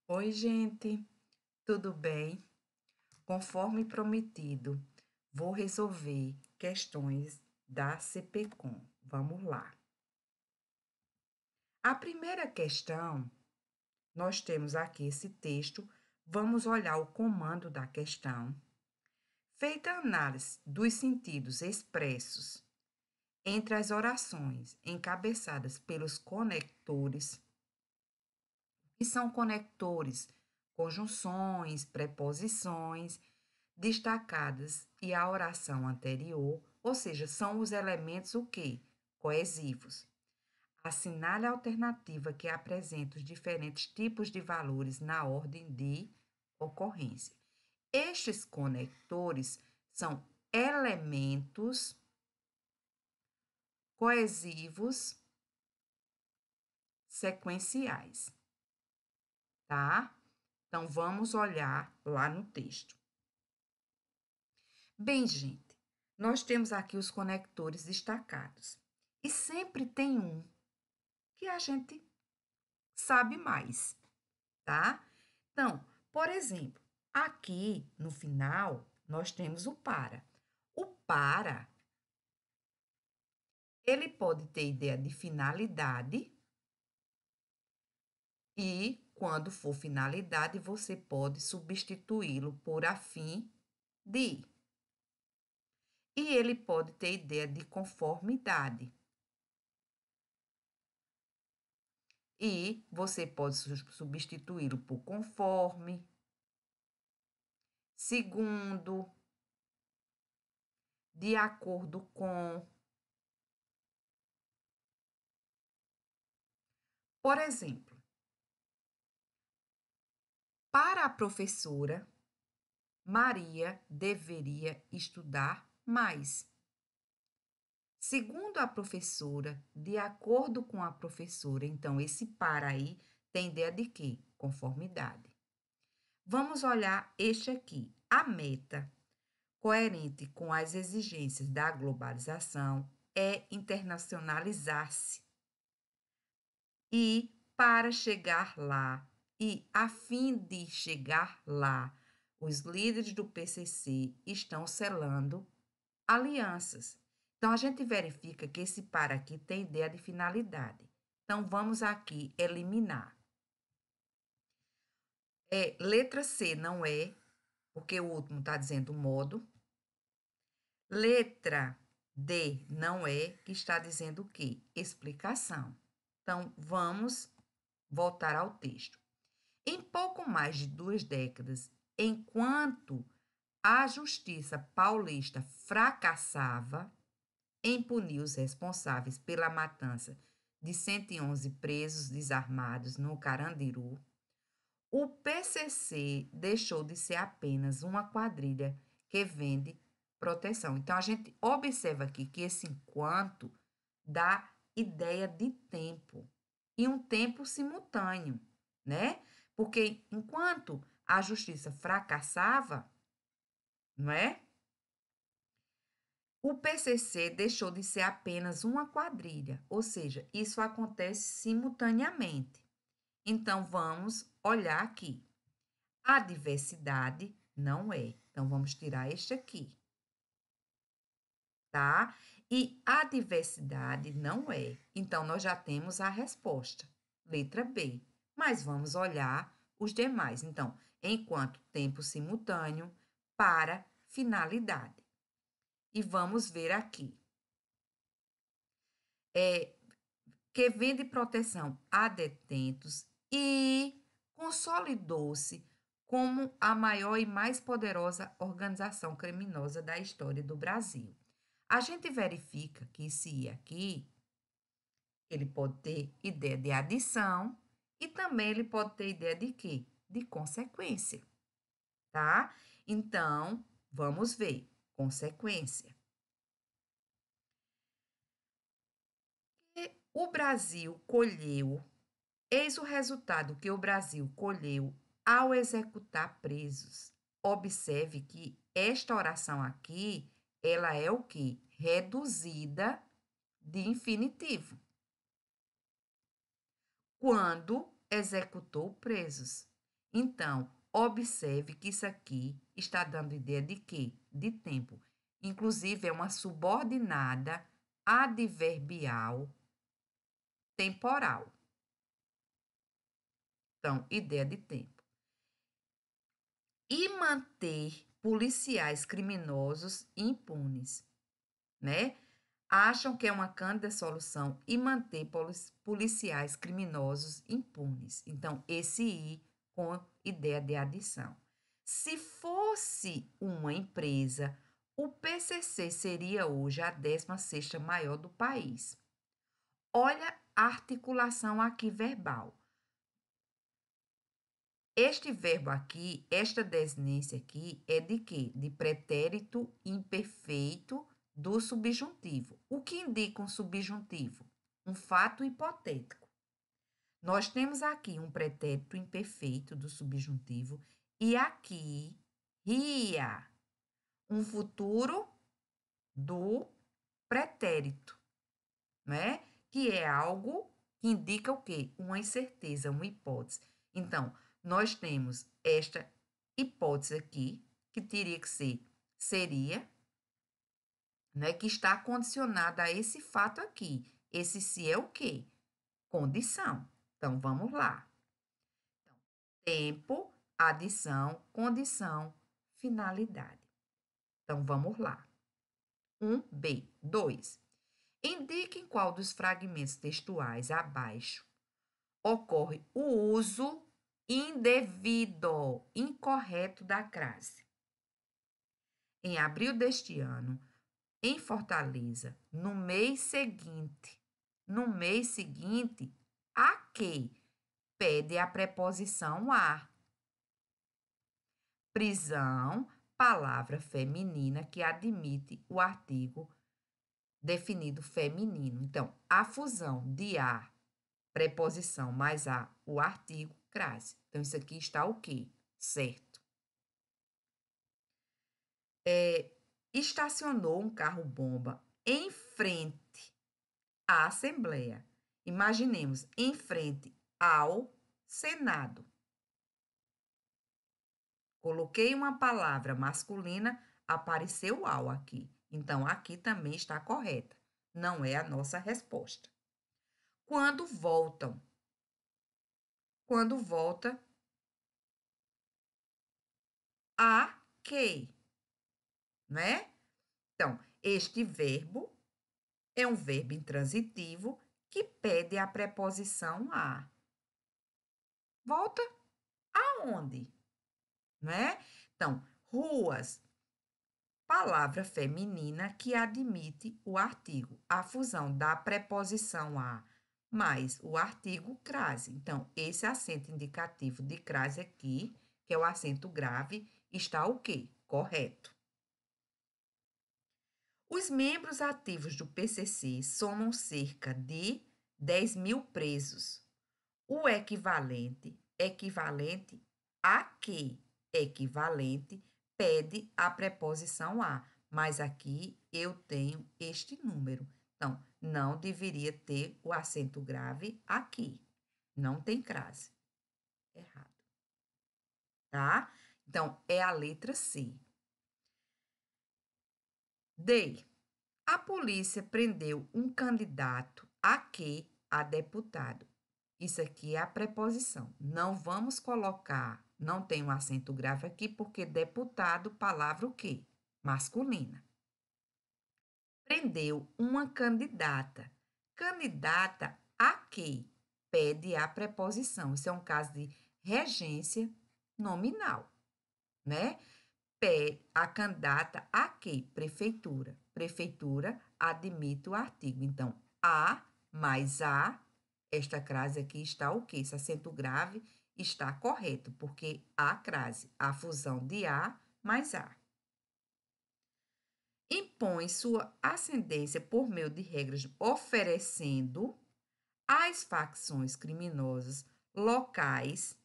Oi, gente, tudo bem? Conforme prometido, vou resolver questões da CPCOM. Vamos lá. A primeira questão, nós temos aqui esse texto, vamos olhar o comando da questão. Feita a análise dos sentidos expressos entre as orações encabeçadas pelos conectores, que são conectores, conjunções, preposições, destacadas e a oração anterior, ou seja, são os elementos o quê? Coesivos. Assinale a alternativa que apresenta os diferentes tipos de valores na ordem de ocorrência. Estes conectores são elementos coesivos sequenciais, tá? Então, vamos olhar lá no texto. Bem, gente, nós temos aqui os conectores destacados. E sempre tem um que a gente sabe mais, tá? Então, por exemplo, aqui no final, nós temos o para. O para, ele pode ter ideia de finalidade e, quando for finalidade, você pode substituí-lo por a fim de. E ele pode ter ideia de conformidade. E você pode substituí-lo por conforme, segundo, de acordo com. Por exemplo, para a professora, Maria deveria estudar mais. Segundo a professora, de acordo com a professora, então esse para aí tem ideia de quê? Conformidade. Vamos olhar este aqui. A meta, coerente com as exigências da globalização, é internacionalizar-se. E para chegar lá, e a fim de chegar lá, os líderes do PCC estão selando alianças. Então, a gente verifica que esse para aqui tem ideia de finalidade. Então, vamos aqui eliminar. Letra C não é, porque o último está dizendo modo. Letra D não é, que está dizendo o quê? Explicação. Então, vamos voltar ao texto. Em pouco mais de 2 décadas, enquanto a justiça paulista fracassava em punir os responsáveis pela matança de 111 presos desarmados no Carandiru, o PCC deixou de ser apenas uma quadrilha que vende proteção. Então, a gente observa aqui que esse enquanto dá ideia de tempo e um tempo simultâneo, né? Porque enquanto a justiça fracassava, não é? O PCC deixou de ser apenas uma quadrilha, ou seja, isso acontece simultaneamente. Então, vamos olhar aqui. A diversidade não é. Então, vamos tirar este aqui, tá? E a diversidade não é. Então, nós já temos a resposta, letra B. Mas vamos olhar os demais. Então, enquanto tempo simultâneo, para finalidade. E vamos ver aqui. Que vende proteção a detentos e consolidou-se como a maior e mais poderosa organização criminosa da história do Brasil. A gente verifica que esse I aqui, ele pode ter ideia de adição e também ele pode ter ideia de quê? De consequência, tá? Então, vamos ver. Consequência. O Brasil colheu. Eis o resultado que o Brasil colheu ao executar presos. Observe que esta oração aqui, ela é o quê? Reduzida de infinitivo. Quando executou presos. Então, observe que isso aqui está dando ideia de quê? De tempo. Inclusive, é uma subordinada adverbial temporal. Então, ideia de tempo. E manter policiais criminosos impunes, né? Acham que é uma cândida solução e manter policiais criminosos impunes. Então, esse I com ideia de adição. Se fosse uma empresa, o PCC seria hoje a 16ª maior do país. Olha a articulação aqui verbal. Este verbo aqui, esta desinência aqui, é de quê? De pretérito imperfeito do subjuntivo. O que indica um subjuntivo? Um fato hipotético. Nós temos aqui um pretérito imperfeito do subjuntivo e aqui ria, um futuro do pretérito, né? Que é algo que indica o quê? Uma incerteza, uma hipótese. Então, nós temos esta hipótese aqui, que teria que ser seria, né? Que está condicionada a esse fato aqui. Esse se é o quê? Condição. Então, vamos lá. Então, tempo, adição, condição, finalidade. Então, vamos lá. 1B. 2. Indique em qual dos fragmentos textuais abaixo ocorre o uso indevido, incorreto da crase. Em abril deste ano, em Fortaleza, no mês seguinte, a que pede a preposição a. Prisão, palavra feminina que admite o artigo definido feminino. Então, a fusão de a, preposição, mais a, o artigo, crase. Então, isso aqui está o quê? Certo. Estacionou um carro-bomba em frente à Assembleia. Imaginemos, em frente ao Senado. Coloquei uma palavra masculina, apareceu ao aqui. Então, aqui também está correta. Não é a nossa resposta. Quando voltam? Quando volta a que, né? Então, este verbo é um verbo intransitivo que pede a preposição a. Volta aonde? Né? Então, ruas, palavra feminina que admite o artigo. A fusão da preposição a mais o artigo crase. Então, esse acento indicativo de crase aqui, que é o acento grave, está o quê? Correto. Os membros ativos do PCC somam cerca de 10.000 presos. O equivalente a quê? Equivalente pede a preposição a, mas aqui eu tenho este número. Então, não deveria ter o acento grave aqui. Não tem crase. Errado. Tá? Então, é a letra C. D. A polícia prendeu um candidato a deputado. Isso aqui é a preposição. Não vamos colocar, não tem um acento grave aqui, porque deputado, palavra o quê? Masculina. Prendeu uma candidata. Candidata a quê? Pede a preposição. Isso é um caso de regência nominal, né? A candidata a quê? Prefeitura. Prefeitura admite o artigo. Então, a mais a, esta crase aqui está o quê? Esse acento grave está correto, porque a crase, a fusão de a mais a. Impõe sua ascendência por meio de regras oferecendo às facções criminosas locais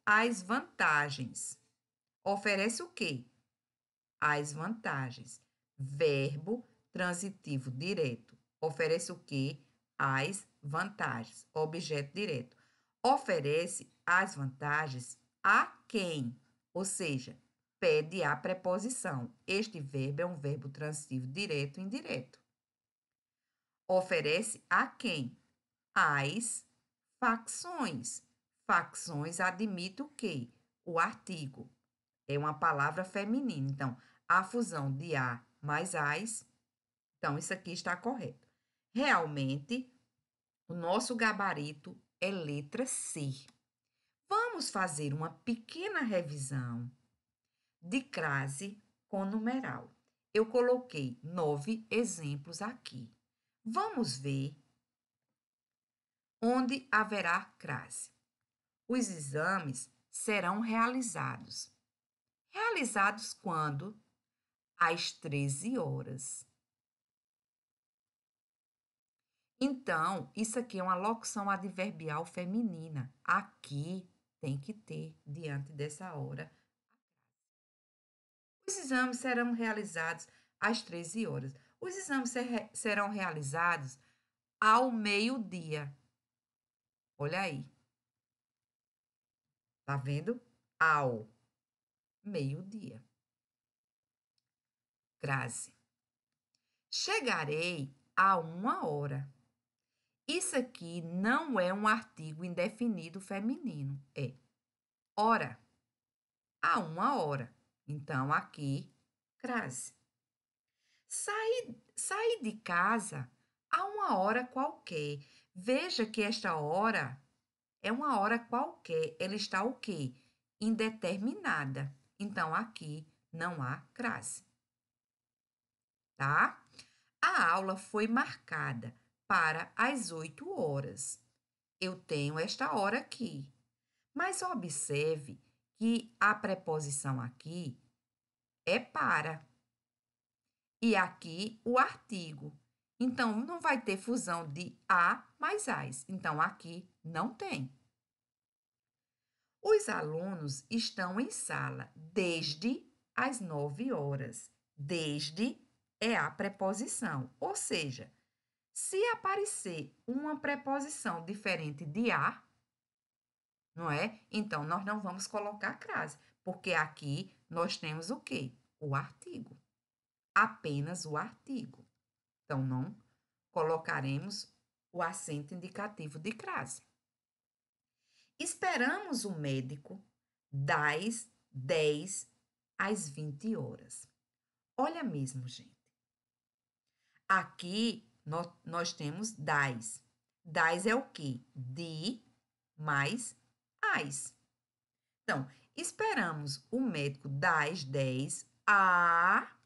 as vantagens. Oferece o quê? As vantagens. Verbo transitivo direto. Oferece o quê? As vantagens. Objeto direto. Oferece as vantagens a quem? Ou seja, pede a preposição. Este verbo é um verbo transitivo direto e indireto. Oferece a quem? As facções. Facções admite o quê? O artigo. É uma palavra feminina. Então, a fusão de a mais as. Então, isso aqui está correto. Realmente, o nosso gabarito é letra C. Vamos fazer uma pequena revisão de crase com numeral. Eu coloquei 9 exemplos aqui. Vamos ver onde haverá crase. Os exames serão realizados. Realizados quando? Às 13 horas. Então, isso aqui é uma locução adverbial feminina. Aqui tem que ter, diante dessa hora. Os exames serão realizados às 13 horas. Os exames serão realizados ao meio-dia. Olha aí. Tá vendo? Ao meio-dia. Crase. Chegarei a 1 hora. Isso aqui não é um artigo indefinido feminino. É hora. A 1 hora. Então, aqui, crase. Sair de casa a 1 hora qualquer. Veja que esta hora é uma hora qualquer. Ela está o quê? Indeterminada. Então, aqui não há crase. Tá? A aula foi marcada para as 8 horas. Eu tenho esta hora aqui. Mas observe que a preposição aqui é para. E aqui o artigo. Então, não vai ter fusão de a mais as. Então, aqui não tem. Os alunos estão em sala desde as 9 horas. Desde é a preposição. Ou seja, se aparecer uma preposição diferente de a, não é? Então, nós não vamos colocar crase, porque aqui nós temos o quê? O artigo. Apenas o artigo. Então, não colocaremos o acento indicativo de crase. Esperamos o médico das 10 às 20 horas. Olha mesmo, gente. Aqui nós temos das. Das é o quê? De mais as. Então, esperamos o médico das 10 a,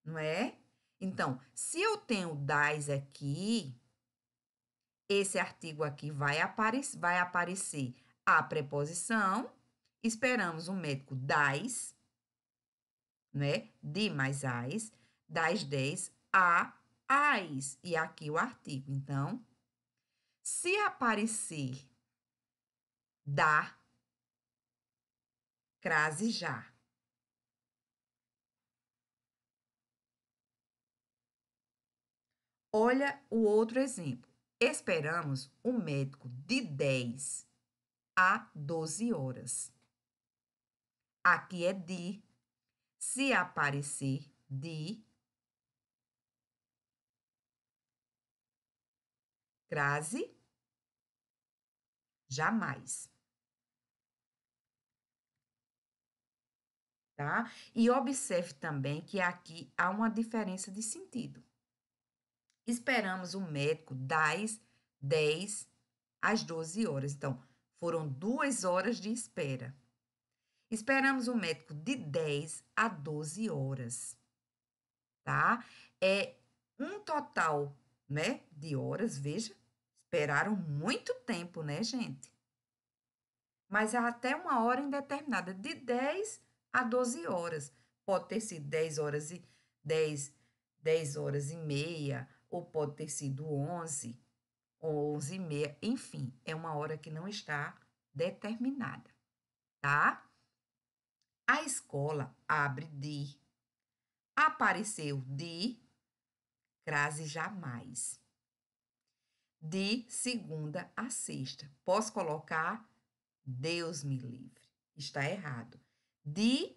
não é? Então, se eu tenho das aqui, esse artigo aqui vai aparecer a preposição, esperamos o médico das, né? De mais as, das 10 a as. E aqui o artigo. Então, se aparecer da, crase já. Olha o outro exemplo. Esperamos o médico de 10 a 12 horas. Aqui é de. Se aparecer de, crase, jamais. Tá? E observe também que aqui há uma diferença de sentido. Esperamos o médico das 10 às 12 horas. Então, foram 2 horas de espera. Esperamos o médico de 10 a 12 horas, tá? É um total, né, de horas, veja. Esperaram muito tempo, né, gente? Mas é até uma hora indeterminada, de 10 a 12 horas. Pode ter sido 10 horas e 10 horas e meia, ou pode ter sido 11, ou 11 e meia. Enfim, é uma hora que não está determinada, tá? A escola abre de, apareceu de, crase jamais. de segunda a sexta. Posso colocar Deus me livre. Está errado. De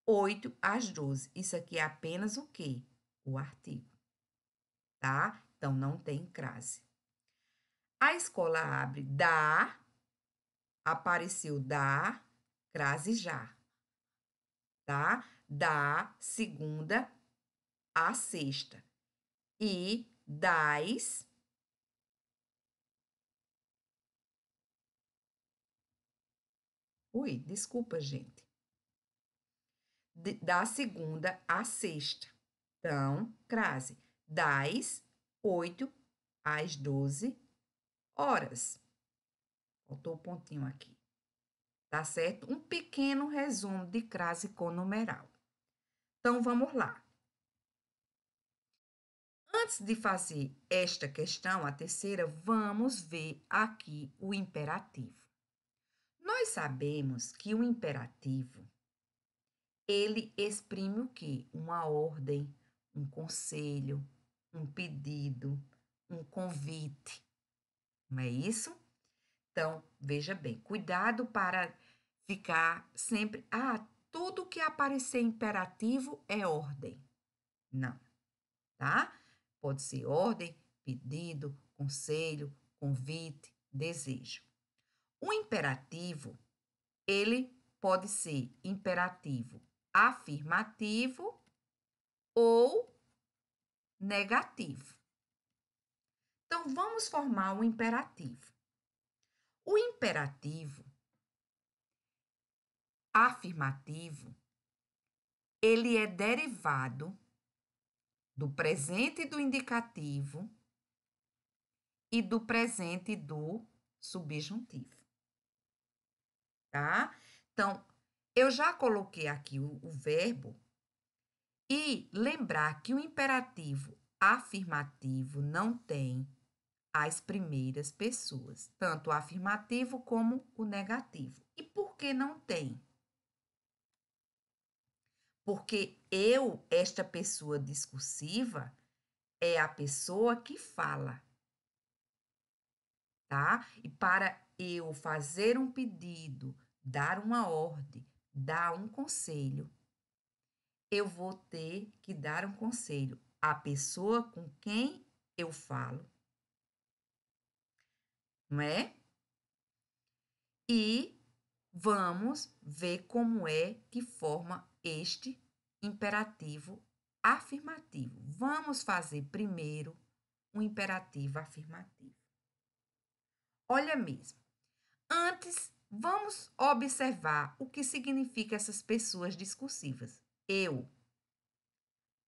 8 às 12. Isso aqui é apenas o quê? O artigo, tá? Então, não tem crase. A escola abre da, apareceu da, crase já, tá? Da segunda a sexta. E das Ui, desculpa, gente. Da segunda à sexta. Então, crase. Das 8 às 12 horas. Faltou o pontinho aqui. Tá certo? Um pequeno resumo de crase com numeral. Então, vamos lá. Antes de fazer esta questão, a terceira, vamos ver aqui o imperativo. Nós sabemos que o imperativo ele exprime o quê? Uma ordem, um conselho, um pedido, um convite. Não é isso? Então, veja bem, cuidado para ficar sempre, tudo que aparecer imperativo é ordem. Não, tá? Pode ser ordem, pedido, conselho, convite, desejo. O imperativo, ele pode ser imperativo afirmativo ou negativo. Então, vamos formar um imperativo. O imperativo afirmativo, ele é derivado do presente do indicativo e do presente do subjuntivo, tá? Então, eu já coloquei aqui o verbo e lembrar que o imperativo afirmativo não tem as primeiras pessoas, tanto o afirmativo como o negativo. E por que não tem? Porque eu, esta pessoa discursiva, é a pessoa que fala, tá? E para eu fazer um pedido, dar uma ordem, dar um conselho, eu vou ter que dar um conselho à pessoa com quem eu falo, não é? E vamos ver como é que forma este imperativo afirmativo. Vamos fazer primeiro um imperativo afirmativo. Olha mesmo. Antes, vamos observar o que significa essas pessoas discursivas. Eu,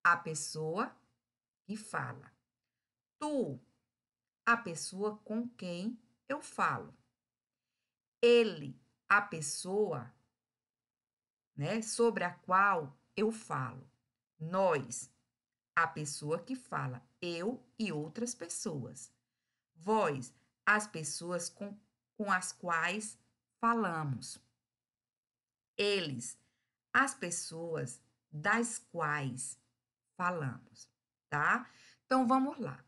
a pessoa que fala. Tu, a pessoa com quem eu falo. Ele, a pessoa, né, sobre a qual eu falo. Nós, a pessoa que fala. Eu e outras pessoas. Vós, as pessoas com as quais falamos. Eles, as pessoas das quais falamos, tá? Então, vamos lá.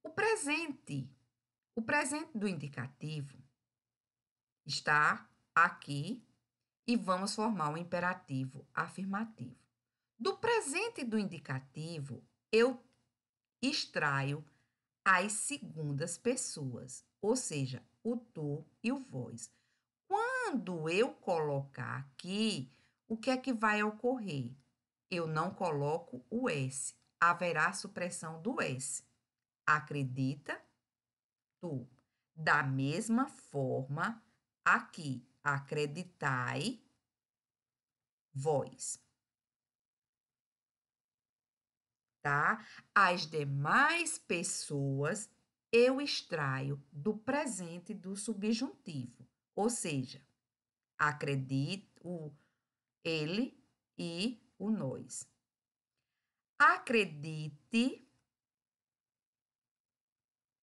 O presente do indicativo está aqui e vamos formar um imperativo afirmativo. Do presente do indicativo, eu extraio as segundas pessoas, ou seja, o tu e o vós. Quando eu colocar aqui, o que é que vai ocorrer? Eu não coloco o S. Haverá supressão do S. Acredita tu. Da mesma forma, aqui, acreditai vós, tá? As demais pessoas eu extraio do presente do subjuntivo, ou seja, acredito, ele e o nós. Acredite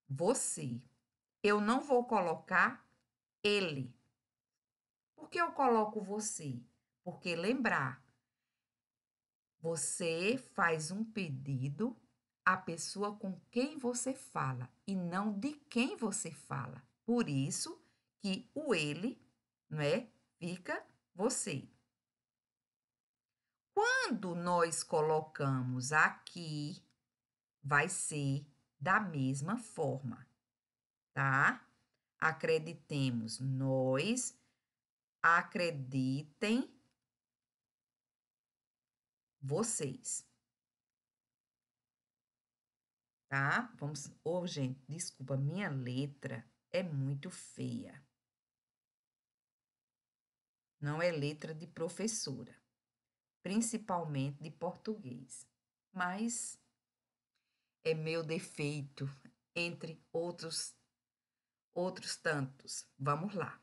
você. Eu não vou colocar ele. Por que eu coloco você? Porque lembrar, você faz um pedido a pessoa com quem você fala e não de quem você fala. Por isso que o ele, não é? Fica você. Quando nós colocamos aqui, vai ser da mesma forma, tá? Acreditemos nós, acreditem vocês, tá? Vamos. Ô, gente, desculpa, minha letra é muito feia. Não é letra de professora, principalmente de português, mas é meu defeito, entre outros tantos. Vamos lá.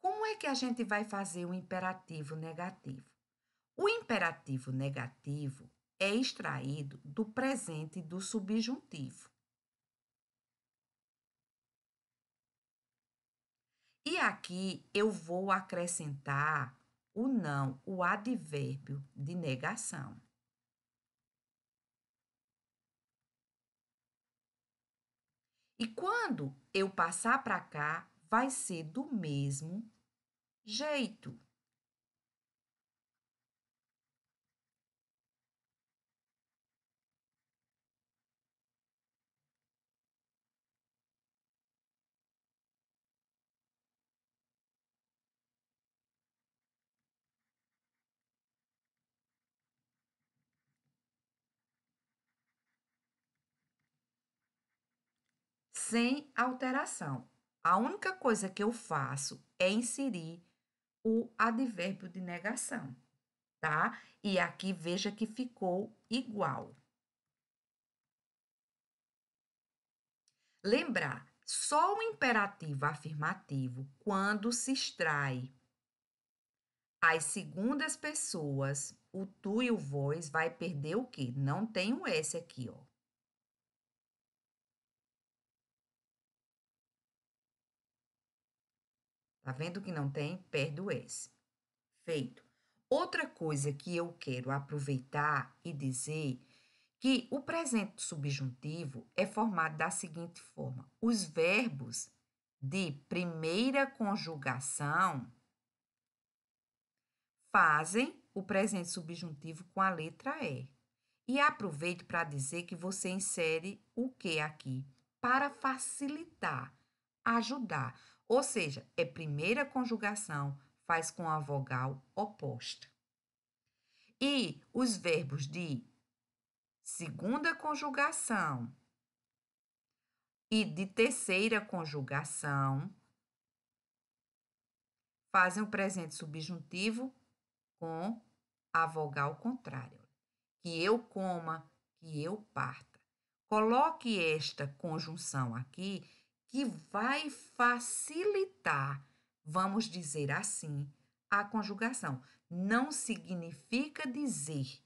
Como é que a gente vai fazer o imperativo negativo? O imperativo negativo é extraído do presente do subjuntivo. E aqui eu vou acrescentar o não, o advérbio de negação. E quando eu passar para cá, vai ser do mesmo jeito. Sem alteração. A única coisa que eu faço é inserir o advérbio de negação, tá? E aqui veja que ficou igual. Lembrar, só o imperativo afirmativo, quando se extrai as segundas pessoas, o tu e o vós, vai perder o quê? Não tem o S aqui, ó. Tá vendo que não tem? Perde o S. Feito. Outra coisa que eu quero aproveitar e dizer que o presente subjuntivo é formado da seguinte forma: os verbos de primeira conjugação fazem o presente subjuntivo com a letra E. E aproveito para dizer que você insere o que aqui? Para facilitar, ajudar. Ou seja, é primeira conjugação, faz com a vogal oposta. E os verbos de segunda conjugação e de terceira conjugação fazem o presente subjuntivo com a vogal contrária. Que eu coma, que eu parta. Coloque esta conjunção aqui que vai facilitar, vamos dizer assim, a conjugação. Não significa dizer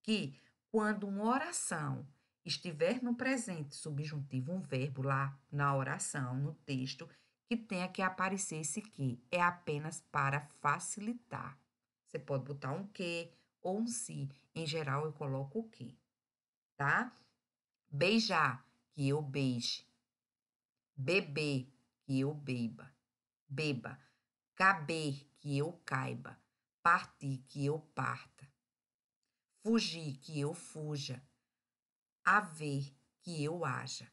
que quando uma oração estiver no presente subjuntivo, um verbo lá na oração, no texto, que tenha que aparecer esse que. É apenas para facilitar. Você pode botar um que ou um se. Em geral, eu coloco o que, tá? Beijar, que eu beije. Beber, que eu beba. Caber, que eu caiba. Partir, que eu parta. Fugir, que eu fuja. Haver, que eu haja,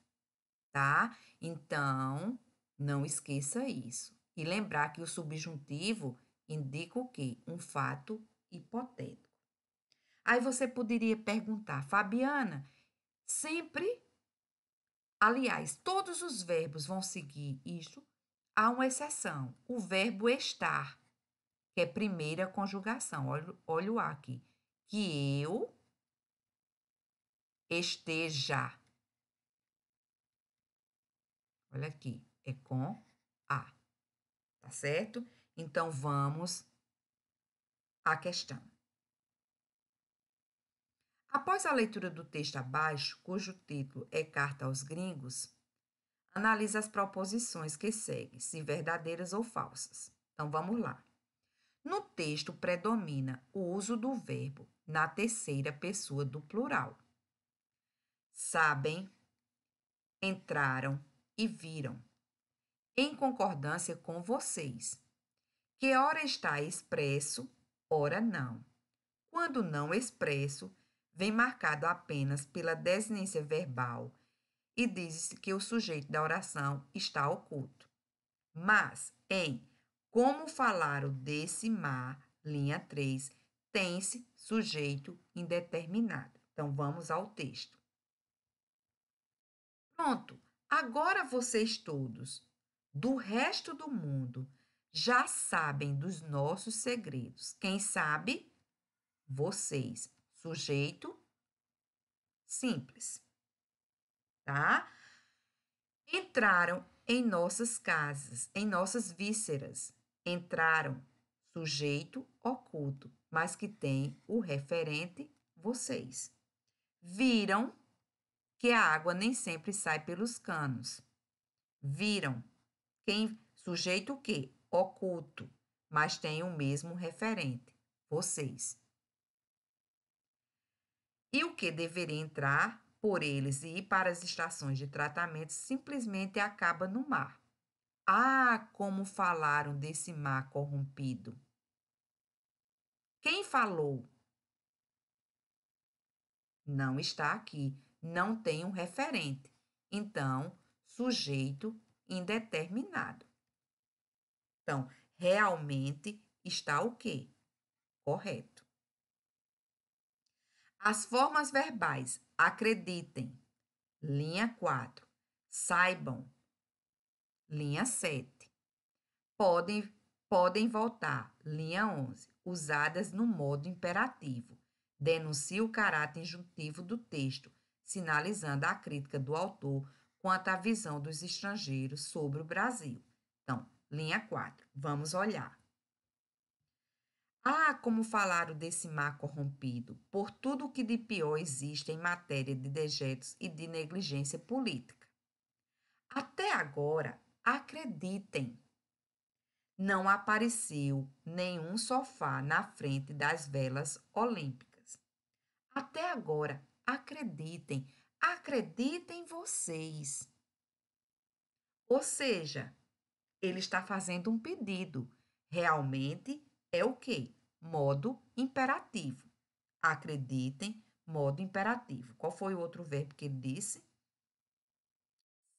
tá? Então, não esqueça isso. E lembrar que o subjuntivo indica o quê? Um fato hipotético. Aí você poderia perguntar, Fabiana, sempre, aliás, todos os verbos vão seguir isso? Há uma exceção, o verbo estar, que é primeira conjugação. Olha o A aqui. Que eu esteja. Olha aqui, é com A, tá certo? Então, vamos à questão. Após a leitura do texto abaixo, cujo título é Carta aos Gringos, analise as proposições que seguem, se verdadeiras ou falsas. Então, vamos lá. No texto predomina o uso do verbo na terceira pessoa do plural. sabem, entraram e viram, em concordância com vocês, que ora está expresso, ora não. Quando não expresso, vem marcado apenas pela desinência verbal e diz-se que o sujeito da oração está oculto. Mas, em como falar o desse mar, linha 3, tem-se sujeito indeterminado. Então, vamos ao texto. Pronto, agora vocês todos, do resto do mundo, já sabem dos nossos segredos. Quem sabe? Vocês. Sujeito simples, tá? Entraram em nossas casas, em nossas vísceras. Entraram, sujeito oculto, mas que tem o referente vocês. Viram que a água nem sempre sai pelos canos. Viram. Quem sujeito o quê? Oculto, mas tem o mesmo referente, vocês. E o que deveria entrar por eles e ir para as estações de tratamento simplesmente acaba no mar. Ah, como falaram desse mar corrompido! Quem falou? Não está aqui, não tem um referente. Então, sujeito indeterminado. Então, realmente está o quê? Correto. As formas verbais acreditem, linha 4. Saibam, linha 7. Podem voltar, linha 11. Usadas no modo imperativo. Denuncia o caráter injuntivo do texto, sinalizando a crítica do autor quanto à visão dos estrangeiros sobre o Brasil. Então, linha 4. Vamos olhar. Ah, como falaram desse mar corrompido, por tudo o que de pior existe em matéria de dejetos e de negligência política. Até agora, acreditem, não apareceu nenhum sofá na frente das velas olímpicas. Até agora, acreditem vocês. Ou seja, ele está fazendo um pedido. Realmente é o quê? Modo imperativo. Acreditem, modo imperativo. Qual foi o outro verbo que ele disse?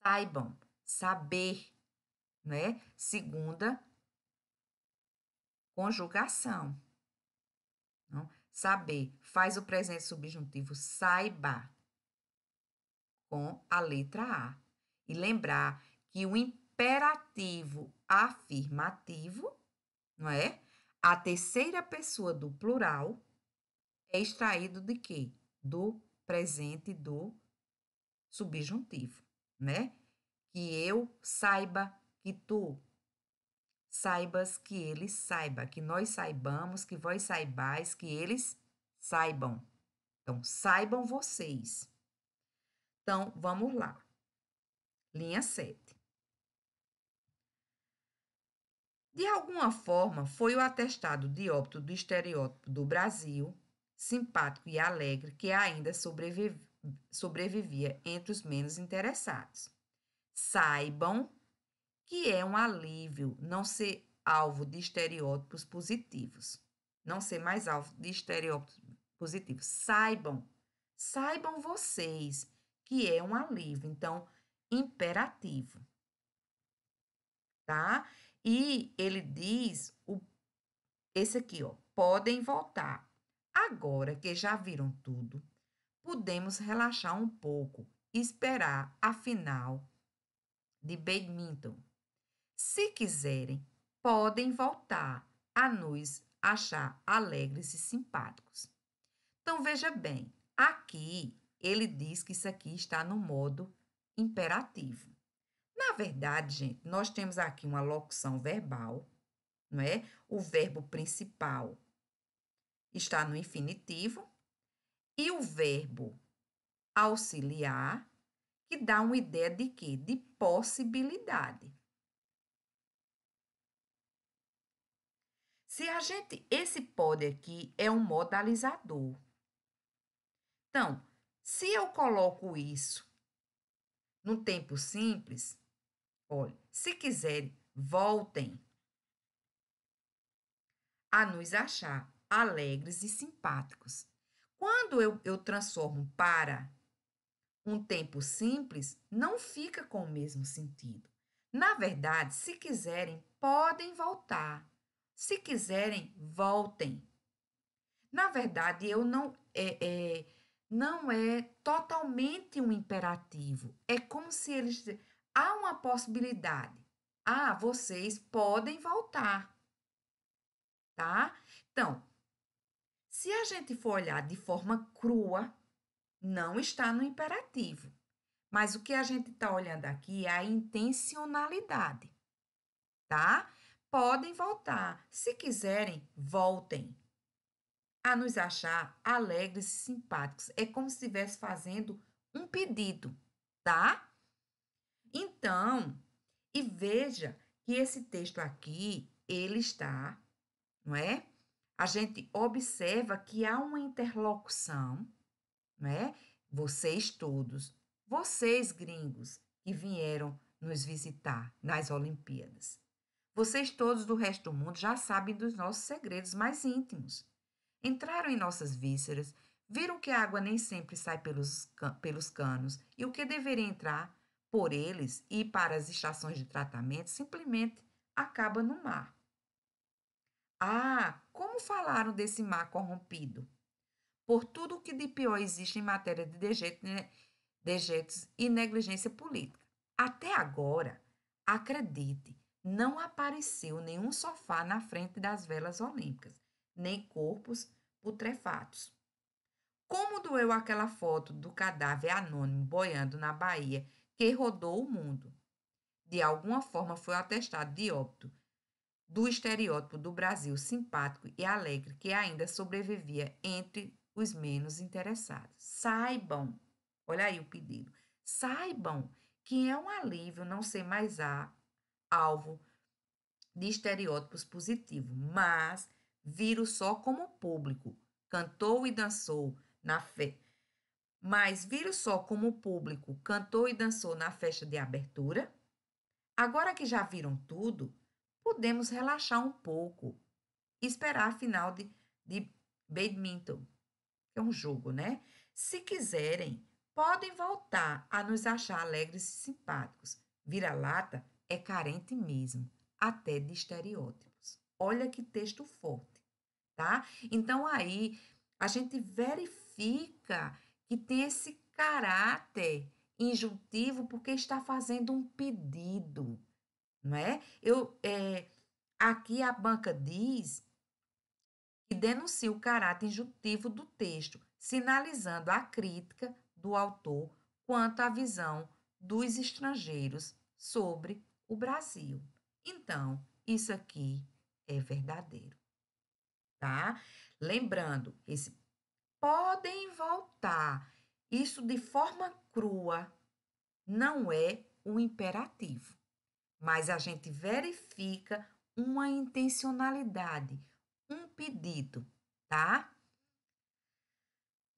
Saibam, saber, né? Segunda conjugação. Não? Saber faz o presente subjuntivo saiba com a letra A. E lembrar que o imperativo afirmativo, não é? A terceira pessoa do plural é extraído de quê? Do presente do subjuntivo, né? Que eu saiba, que tu saibas, que ele saiba, que nós saibamos, que vós saibais, que eles saibam. Então, saibam vocês. Então, vamos lá. Linha 7. De alguma forma, foi o atestado de óbito do estereótipo do Brasil, simpático e alegre, que ainda sobrevivia entre os menos interessados. Saibam que é um alívio não ser alvo de estereótipos positivos. Não ser mais alvo de estereótipos positivos. Saibam vocês que é um alívio. Então, imperativo. Tá? E ele diz esse aqui, ó, podem voltar. Agora que já viram tudo, podemos relaxar um pouco e esperar a final de badminton. Se quiserem, podem voltar a nos achar alegres e simpáticos. Então, veja bem, aqui ele diz que isso aqui está no modo imperativo. Na verdade, gente, nós temos aqui uma locução verbal, não é? O verbo principal está no infinitivo e o verbo auxiliar, que dá uma ideia de quê? De possibilidade. Esse pode aqui é um modalizador. Então, Se eu coloco isso no tempo simples, olha, se quiserem, voltem a nos achar alegres e simpáticos. Quando eu transformo para um tempo simples, não fica com o mesmo sentido. Na verdade, se quiserem, podem voltar. Se quiserem, voltem. Na verdade, eu não é totalmente um imperativo. É como se eles há uma possibilidade. Ah, vocês podem voltar, tá? Então, se a gente for olhar de forma crua, não está no imperativo. Mas o que a gente está olhando aqui é a intencionalidade, tá? Podem voltar. Se quiserem, voltem a nos achar alegres e simpáticos. É como se estivesse fazendo um pedido, tá? Então, e veja que esse texto aqui, ele está, não é? A gente observa que há uma interlocução, não é? Vocês todos, vocês gringos que vieram nos visitar nas Olimpíadas. Vocês todos do resto do mundo já sabem dos nossos segredos mais íntimos. Entraram em nossas vísceras, viram que a água nem sempre sai pelos canos e o que deveria entrar por eles e para as estações de tratamento simplesmente acaba no mar. Ah, como falaram desse mar corrompido? Por tudo o que de pior existe em matéria de dejetos e negligência política. Até agora, acredite, não apareceu nenhum sofá na frente das velas olímpicas, nem corpos putrefatos. Como doeu aquela foto do cadáver anônimo boiando na Bahia que rodou o mundo? De alguma forma foi atestado de óbito do estereótipo do Brasil simpático e alegre que ainda sobrevivia entre os menos interessados. Saibam, olha aí o pedido, saibam que é um alívio não ser mais alvo de estereótipos positivos, mas viram só como público, cantou e dançou na festa. Mas viram só como o público cantou e dançou na festa de abertura? Agora que já viram tudo, podemos relaxar um pouco e esperar a final de badminton, que é um jogo, né? Se quiserem, podem voltar a nos achar alegres e simpáticos. Vira-lata é carente mesmo, até de estereótipos. Olha que texto forte, tá? Então aí a gente verifica que tem esse caráter injuntivo porque está fazendo um pedido, não é? Aqui a banca diz que denuncia o caráter injuntivo do texto, sinalizando a crítica do autor quanto à visão dos estrangeiros sobre o Brasil. Então, isso aqui é verdadeiro, tá? Lembrando, esse podem voltar. Isso de forma crua não é um imperativo, mas a gente verifica uma intencionalidade, um pedido, tá?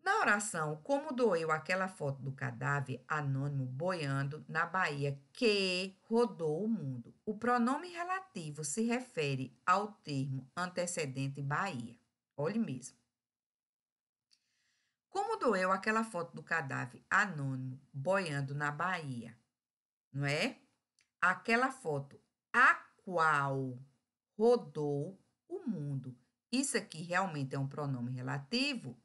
Na oração, como doeu aquela foto do cadáver anônimo boiando na Bahia que rodou o mundo. O pronome relativo se refere ao termo antecedente Bahia. Olhe mesmo. Como doeu aquela foto do cadáver anônimo boiando na Bahia, não é? Aquela foto a qual rodou o mundo. Isso aqui realmente é um pronome relativo,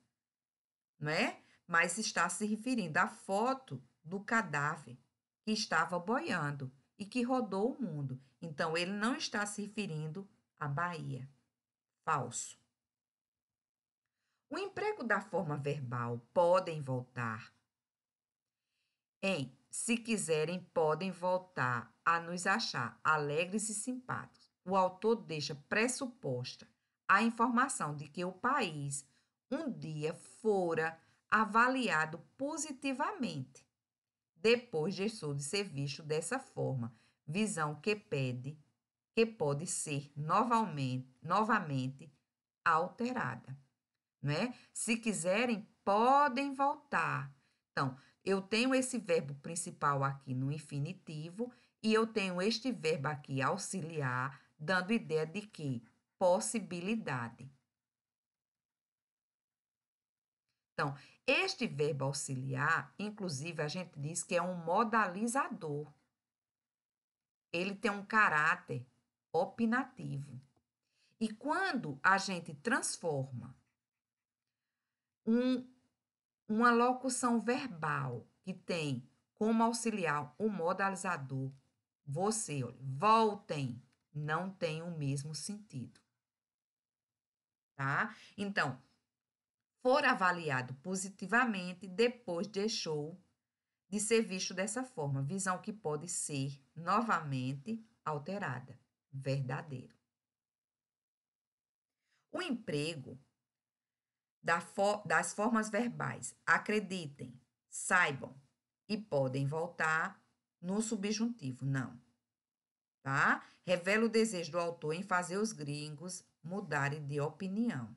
não é? Mas está se referindo à foto do cadáver que estava boiando e que rodou o mundo. Então, ele não está se referindo à Bahia. Falso. O emprego da forma verbal podem voltar se quiserem, podem voltar a nos achar alegres e simpáticos. O autor deixa pressuposta a informação de que o país um dia fora avaliado positivamente, depois deixou de ser visto dessa forma, visão que pode ser novamente alterada, não é? Se quiserem, podem voltar. Então, eu tenho esse verbo principal aqui no infinitivo e eu tenho este verbo aqui auxiliar, dando ideia de que? Possibilidade. Então, este verbo auxiliar, inclusive, a gente diz que é um modalizador. Ele tem um caráter opinativo. E quando a gente transforma uma locução verbal que tem como auxiliar o modalizador, você, olha, voltem, não tem o mesmo sentido, tá? Então, for avaliado positivamente, depois deixou de ser visto dessa forma, visão que pode ser novamente alterada, verdadeiro. O emprego das formas verbais acreditem, saibam e podem voltar no subjuntivo, não, tá? Revela o desejo do autor em fazer os gringos mudarem de opinião.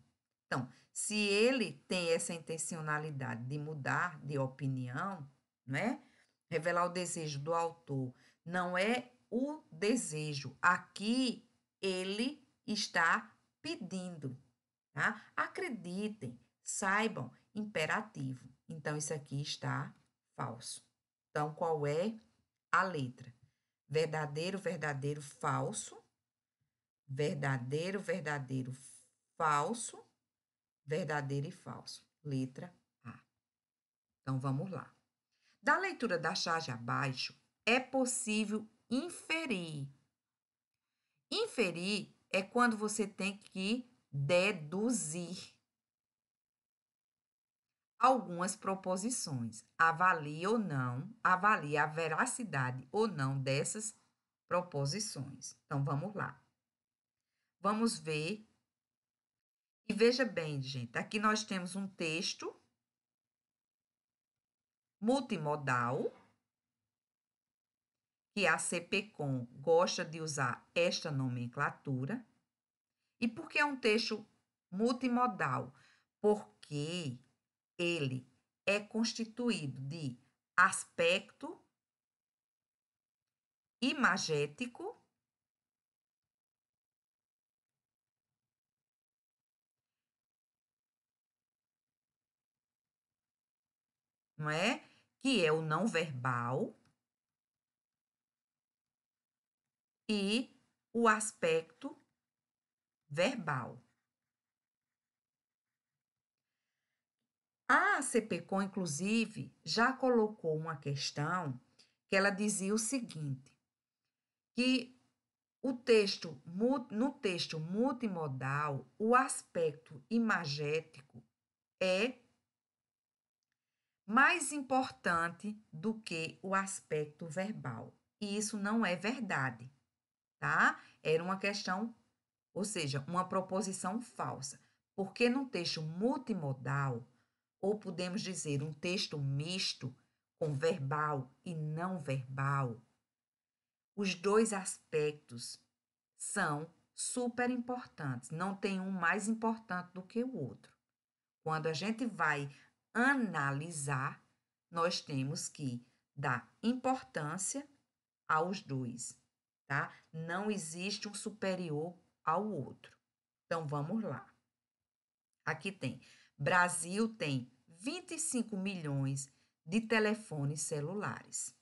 Então, se ele tem essa intencionalidade de mudar de opinião, né? Revelar o desejo do autor não é o desejo. Aqui ele está pedindo, tá? Acreditem, saibam, imperativo. Então, isso aqui está falso. Então, qual é a letra? Verdadeiro, verdadeiro, falso. Verdadeiro, verdadeiro, falso. Verdadeiro e falso. Letra A. Então, vamos lá. Da leitura da charge abaixo, é possível inferir. Inferir é quando você tem que deduzir algumas proposições. Avalie ou não, avalie a veracidade ou não dessas proposições. Então, vamos lá. Vamos ver. E veja bem, gente, aqui nós temos um texto multimodal, que a CPCOM gosta de usar esta nomenclatura. E por que é um texto multimodal? Porque ele é constituído de aspecto imagético, não é? Que é o não verbal, e o aspecto verbal. A CPCOM, inclusive, já colocou uma questão que ela dizia o seguinte, que no texto multimodal, o aspecto imagético é mais importante do que o aspecto verbal. E isso não é verdade, tá? Era uma questão, ou seja, uma proposição falsa. Porque no texto multimodal, ou podemos dizer um texto misto, com verbal e não verbal, os dois aspectos são super importantes, não tem um mais importante do que o outro. Quando a gente vai analisar, nós temos que dar importância aos dois, tá? Não existe um superior ao outro. Então, vamos lá. Aqui tem, Brasil tem 25 milhões de telefones celulares,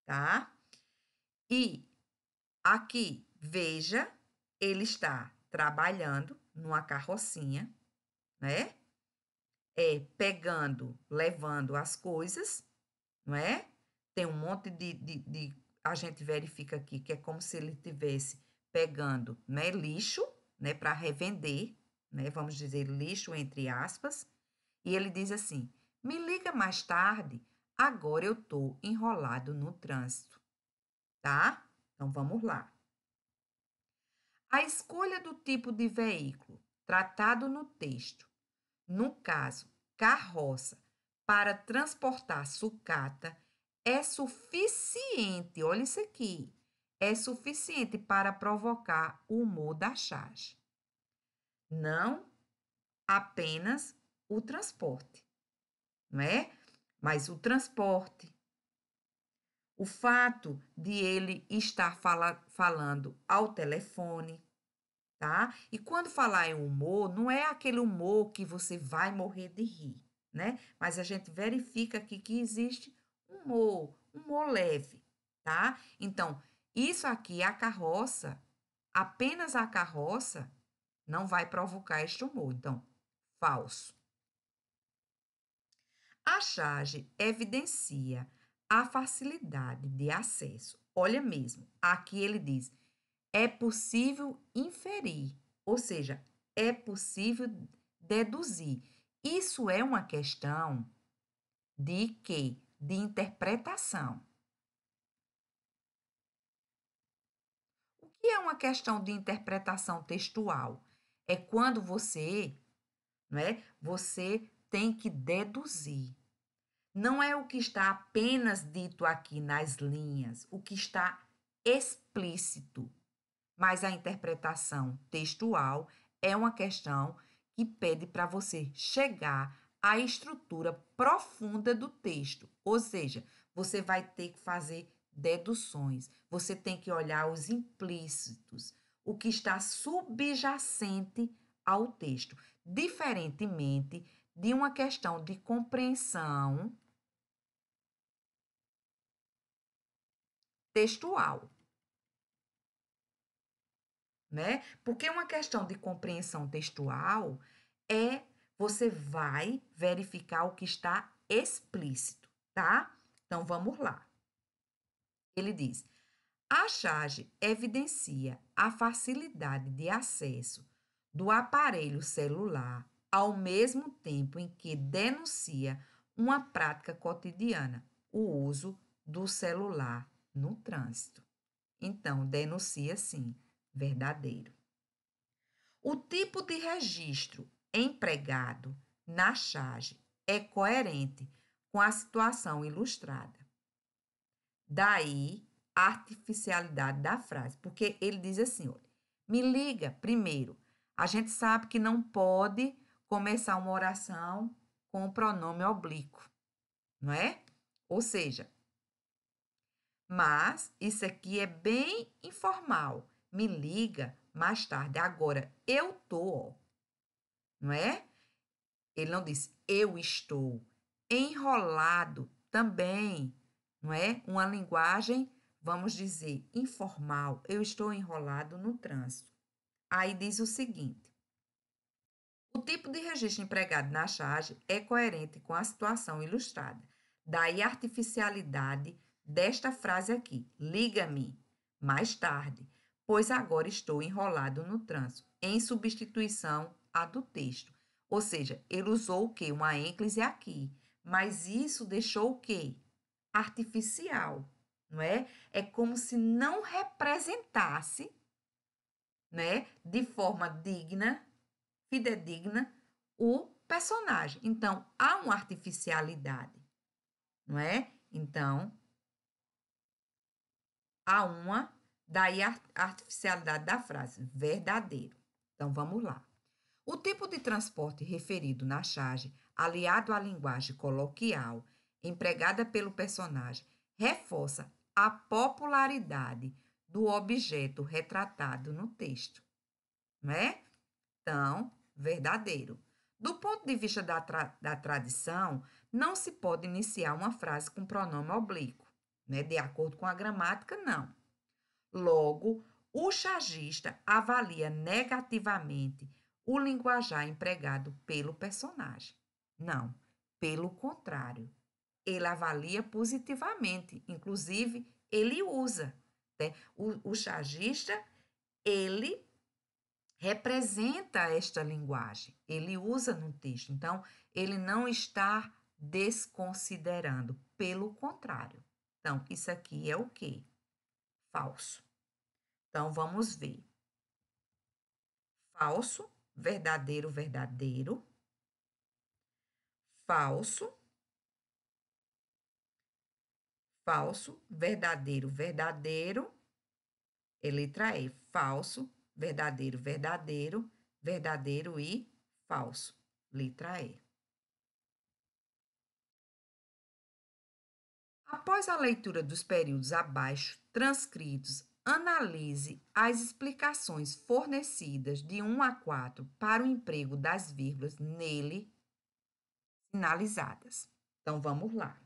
tá? E aqui, veja, ele está trabalhando numa carrocinha, né? Pegando, levando as coisas, não é? Tem um monte a gente verifica aqui que é como se ele tivesse pegando, né, lixo, né, para revender, né? Vamos dizer lixo entre aspas. E ele diz assim: "Me liga mais tarde, agora eu tô enrolado no trânsito", tá? Então vamos lá. A escolha do tipo de veículo tratado no texto, no caso, carroça, para transportar sucata, é suficiente, olha isso aqui, é suficiente para provocar o humor da charge. Não apenas o transporte. não é? Mas o transporte, o fato de ele estar falando ao telefone, tá? E quando falar em humor, não é aquele humor que você vai morrer de rir, né? Mas a gente verifica aqui que existe humor leve, tá? Então, isso aqui, a carroça, apenas a carroça, não vai provocar este humor. Então, falso. A charge evidencia a facilidade de acesso. Olha mesmo, aqui ele diz: é possível inferir, ou seja, é possível deduzir. Isso é uma questão de quê? De interpretação. O que é uma questão de interpretação textual? É quando você, não é? Você tem que deduzir. Não é o que está apenas dito aqui nas linhas, o que está explícito. Mas a interpretação textual é uma questão que pede para você chegar à estrutura profunda do texto. Ou seja, você vai ter que fazer deduções, você tem que olhar os implícitos, o que está subjacente ao texto, diferentemente de uma questão de compreensão textual, né? Porque uma questão de compreensão textual é você vai verificar o que está explícito, tá? Então vamos lá. Ele diz: a charge evidencia a facilidade de acesso do aparelho celular ao mesmo tempo em que denuncia uma prática cotidiana, o uso do celular no trânsito. Então, denuncia sim, verdadeiro. O tipo de registro empregado na charge é coerente com a situação ilustrada. Daí a artificialidade da frase, porque ele diz assim, olha, me liga primeiro. A gente sabe que não pode começar uma oração com o pronome oblíquo, não é? Ou seja, mas isso aqui é bem informal. Me liga mais tarde. Agora, eu tô, ó, não é? Ele não diz eu estou. Enrolado também, não é? Uma linguagem, vamos dizer, informal. Eu estou enrolado no trânsito. Aí diz o seguinte: o tipo de registro empregado na charge é coerente com a situação ilustrada. Daí a artificialidade desta frase aqui: liga-me mais tarde, pois agora estou enrolado no trânsito, em substituição à do texto. Ou seja, ele usou o quê? Uma ênclise aqui, mas isso deixou o quê? Artificial, não é? É como se não representasse, né, de forma digna, fidedigna, o personagem. Então, há uma artificialidade, não é? Então, há uma, daí a artificialidade da frase, verdadeiro. Então, vamos lá. O tipo de transporte referido na charge, aliado à linguagem coloquial empregada pelo personagem, reforça a popularidade do objeto retratado no texto, não é? Então, verdadeiro. Do ponto de vista da tradição, não se pode iniciar uma frase com pronome oblíquo, né? De acordo com a gramática, não. Logo, o chargista avalia negativamente o linguajar empregado pelo personagem. Não, pelo contrário, ele avalia positivamente, inclusive ele usa, né? O chargista, ele representa esta linguagem, ele usa no texto. Então, ele não está desconsiderando, pelo contrário. Então, isso aqui é o quê? Falso. Então, vamos ver. Falso, verdadeiro, verdadeiro. Falso, falso, verdadeiro, verdadeiro. E letra E. Falso, verdadeiro, verdadeiro, verdadeiro e falso. Letra E. Após a leitura dos períodos abaixo transcritos, analise as explicações fornecidas de 1 a 4 para o emprego das vírgulas nele sinalizadas. Então, vamos lá.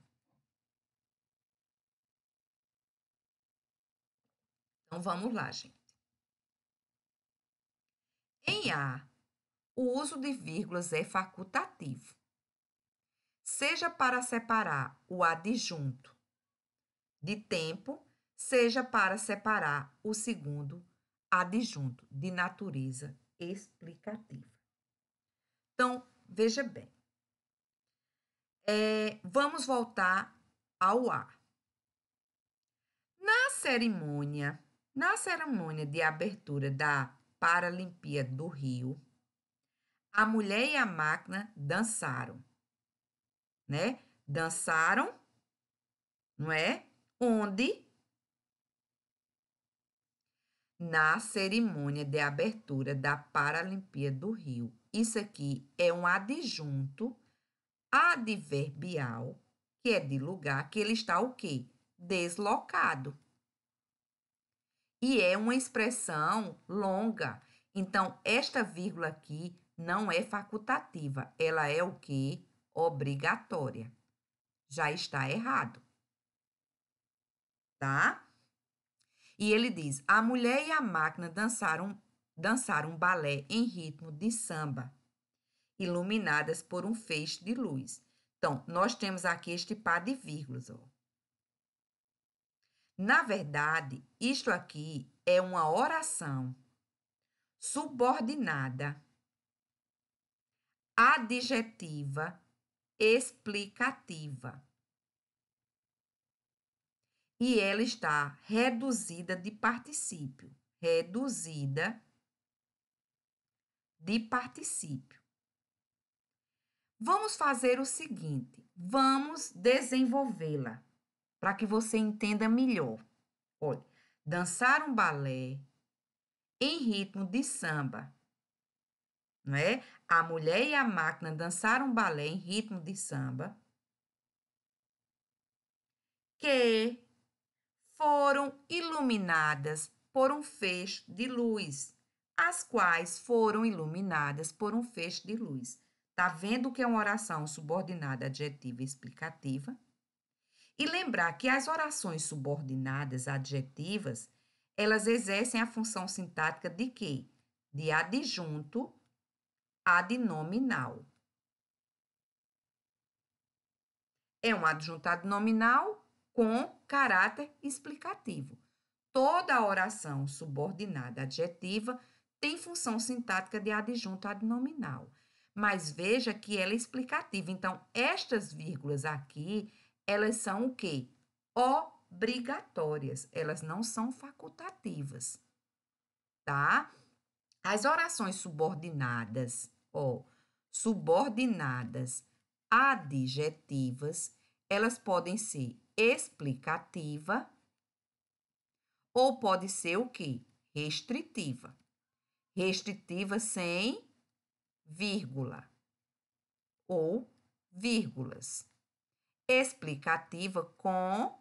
Então, vamos lá, gente. Em A, o uso de vírgulas é facultativo, seja para separar o adjunto de tempo, seja para separar o segundo adjunto de natureza explicativa. Então, veja bem. Vamos voltar ao A. Na cerimônia de abertura da Paralimpíada do Rio, a mulher e a máquina dançaram, né? Dançaram, não é? Onde? Na cerimônia de abertura da Paralimpíada do Rio. Isso aqui é um adjunto adverbial, que é de lugar, que ele está o quê? Deslocado. E é uma expressão longa. Então, esta vírgula aqui não é facultativa. Ela é o quê? Obrigatória. Já está errado. Tá? E ele diz: a mulher e a máquina dançaram um balé em ritmo de samba, iluminadas por um feixe de luz. Então, nós temos aqui este par de vírgulas, ó. Na verdade, isto aqui é uma oração subordinada, adjetiva, explicativa. E ela está reduzida de particípio. Reduzida de particípio. Vamos fazer o seguinte, vamos desenvolvê-la para que você entenda melhor. Olha, dançar um balé em ritmo de samba, não é? A mulher e a máquina dançaram um balé em ritmo de samba que foram iluminadas por um feixe de luz, as quais foram iluminadas por um feixe de luz. Tá vendo que é uma oração subordinada adjetiva e explicativa? E lembrar que as orações subordinadas adjetivas, elas exercem a função sintática de quê? De adjunto adnominal. É um adjunto adnominal com caráter explicativo. Toda oração subordinada adjetiva tem função sintática de adjunto adnominal. Mas veja que ela é explicativa. Então, estas vírgulas aqui, elas são o quê? Obrigatórias. Elas não são facultativas, tá? As orações subordinadas, subordinadas adjetivas, elas podem ser explicativa ou pode ser o quê? Restritiva. Restritiva sem vírgula ou vírgulas. Explicativa com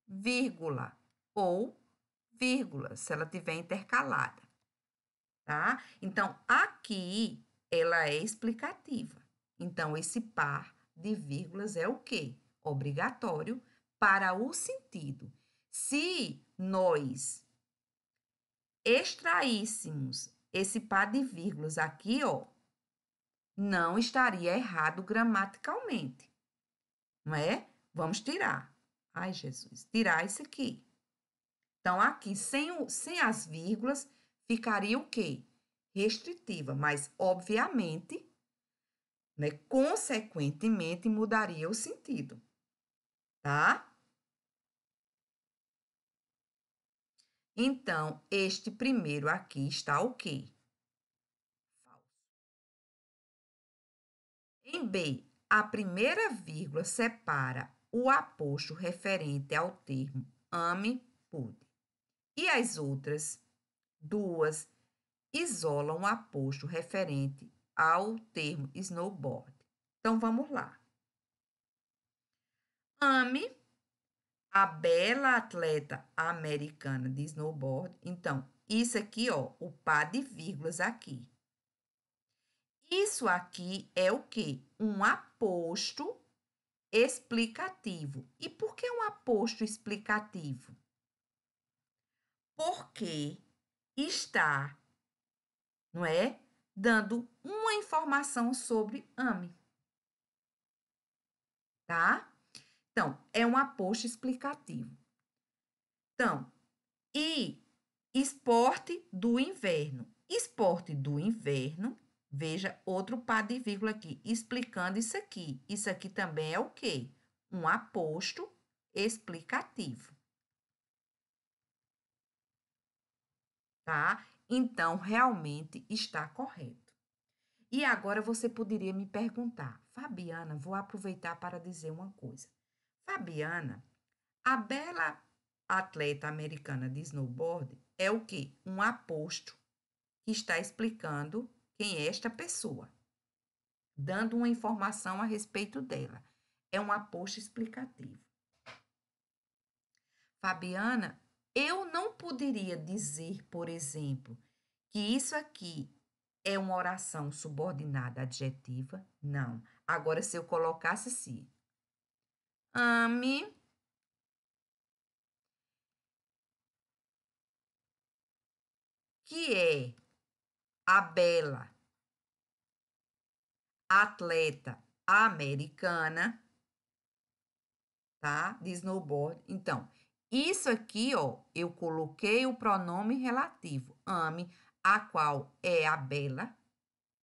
vírgula ou vírgula, se ela tiver intercalada, tá? Então, aqui ela é explicativa. Então, esse par de vírgulas é o quê? Obrigatório para o sentido. Se nós extraíssemos esse par de vírgulas aqui, ó, não estaria errado gramaticalmente, não é? Vamos tirar. Ai, Jesus, tirar isso aqui. Então, aqui, sem as vírgulas, ficaria o quê? Restritiva, mas, obviamente, né, consequentemente, mudaria o sentido, tá? Então, este primeiro aqui está o quê? Falso. Em B, a primeira vírgula separa o aposto referente ao termo ame, pude. E as outras duas isolam o aposto referente ao termo snowboard. Então, vamos lá. Ame a bela atleta americana de snowboard. Então, isso aqui, ó, o par de vírgulas aqui. Isso aqui é o quê? Um aposto explicativo. E por que um aposto explicativo? Porque está, não é, dando uma informação sobre AME, tá? Então, é um aposto explicativo. Então, e esporte do inverno. Esporte do inverno, veja outro par de vírgula aqui, explicando isso aqui. Isso aqui também é o quê? Um aposto explicativo. Tá? Então, realmente está correto. E agora você poderia me perguntar, Fabiana, vou aproveitar para dizer uma coisa. Fabiana, a bela atleta americana de snowboard é o quê? Um aposto que está explicando quem é esta pessoa, dando uma informação a respeito dela. É um aposto explicativo. Fabiana, eu não poderia dizer, por exemplo, que isso aqui é uma oração subordinada adjetiva? Não. Agora, se eu colocasse assim, ame que é a bela atleta americana, tá? De snowboard. Então, isso aqui, ó, eu coloquei o pronome relativo, ame, a qual é a bela,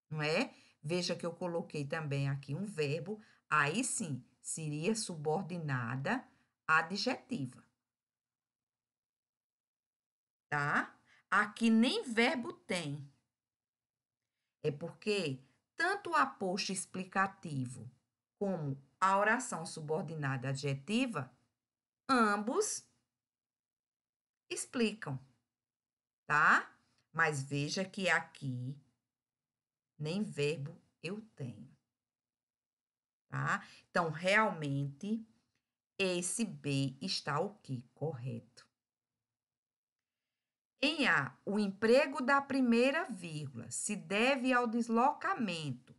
não é? Veja que eu coloquei também aqui um verbo, aí sim, seria subordinada adjetiva, tá? Aqui nem verbo tem. É porque tanto o aposto explicativo como a oração subordinada adjetiva, ambos explicam, tá? Mas veja que aqui nem verbo eu tenho, tá? Então, realmente, esse B está o quê? Correto. Em A, o emprego da primeira vírgula se deve ao deslocamento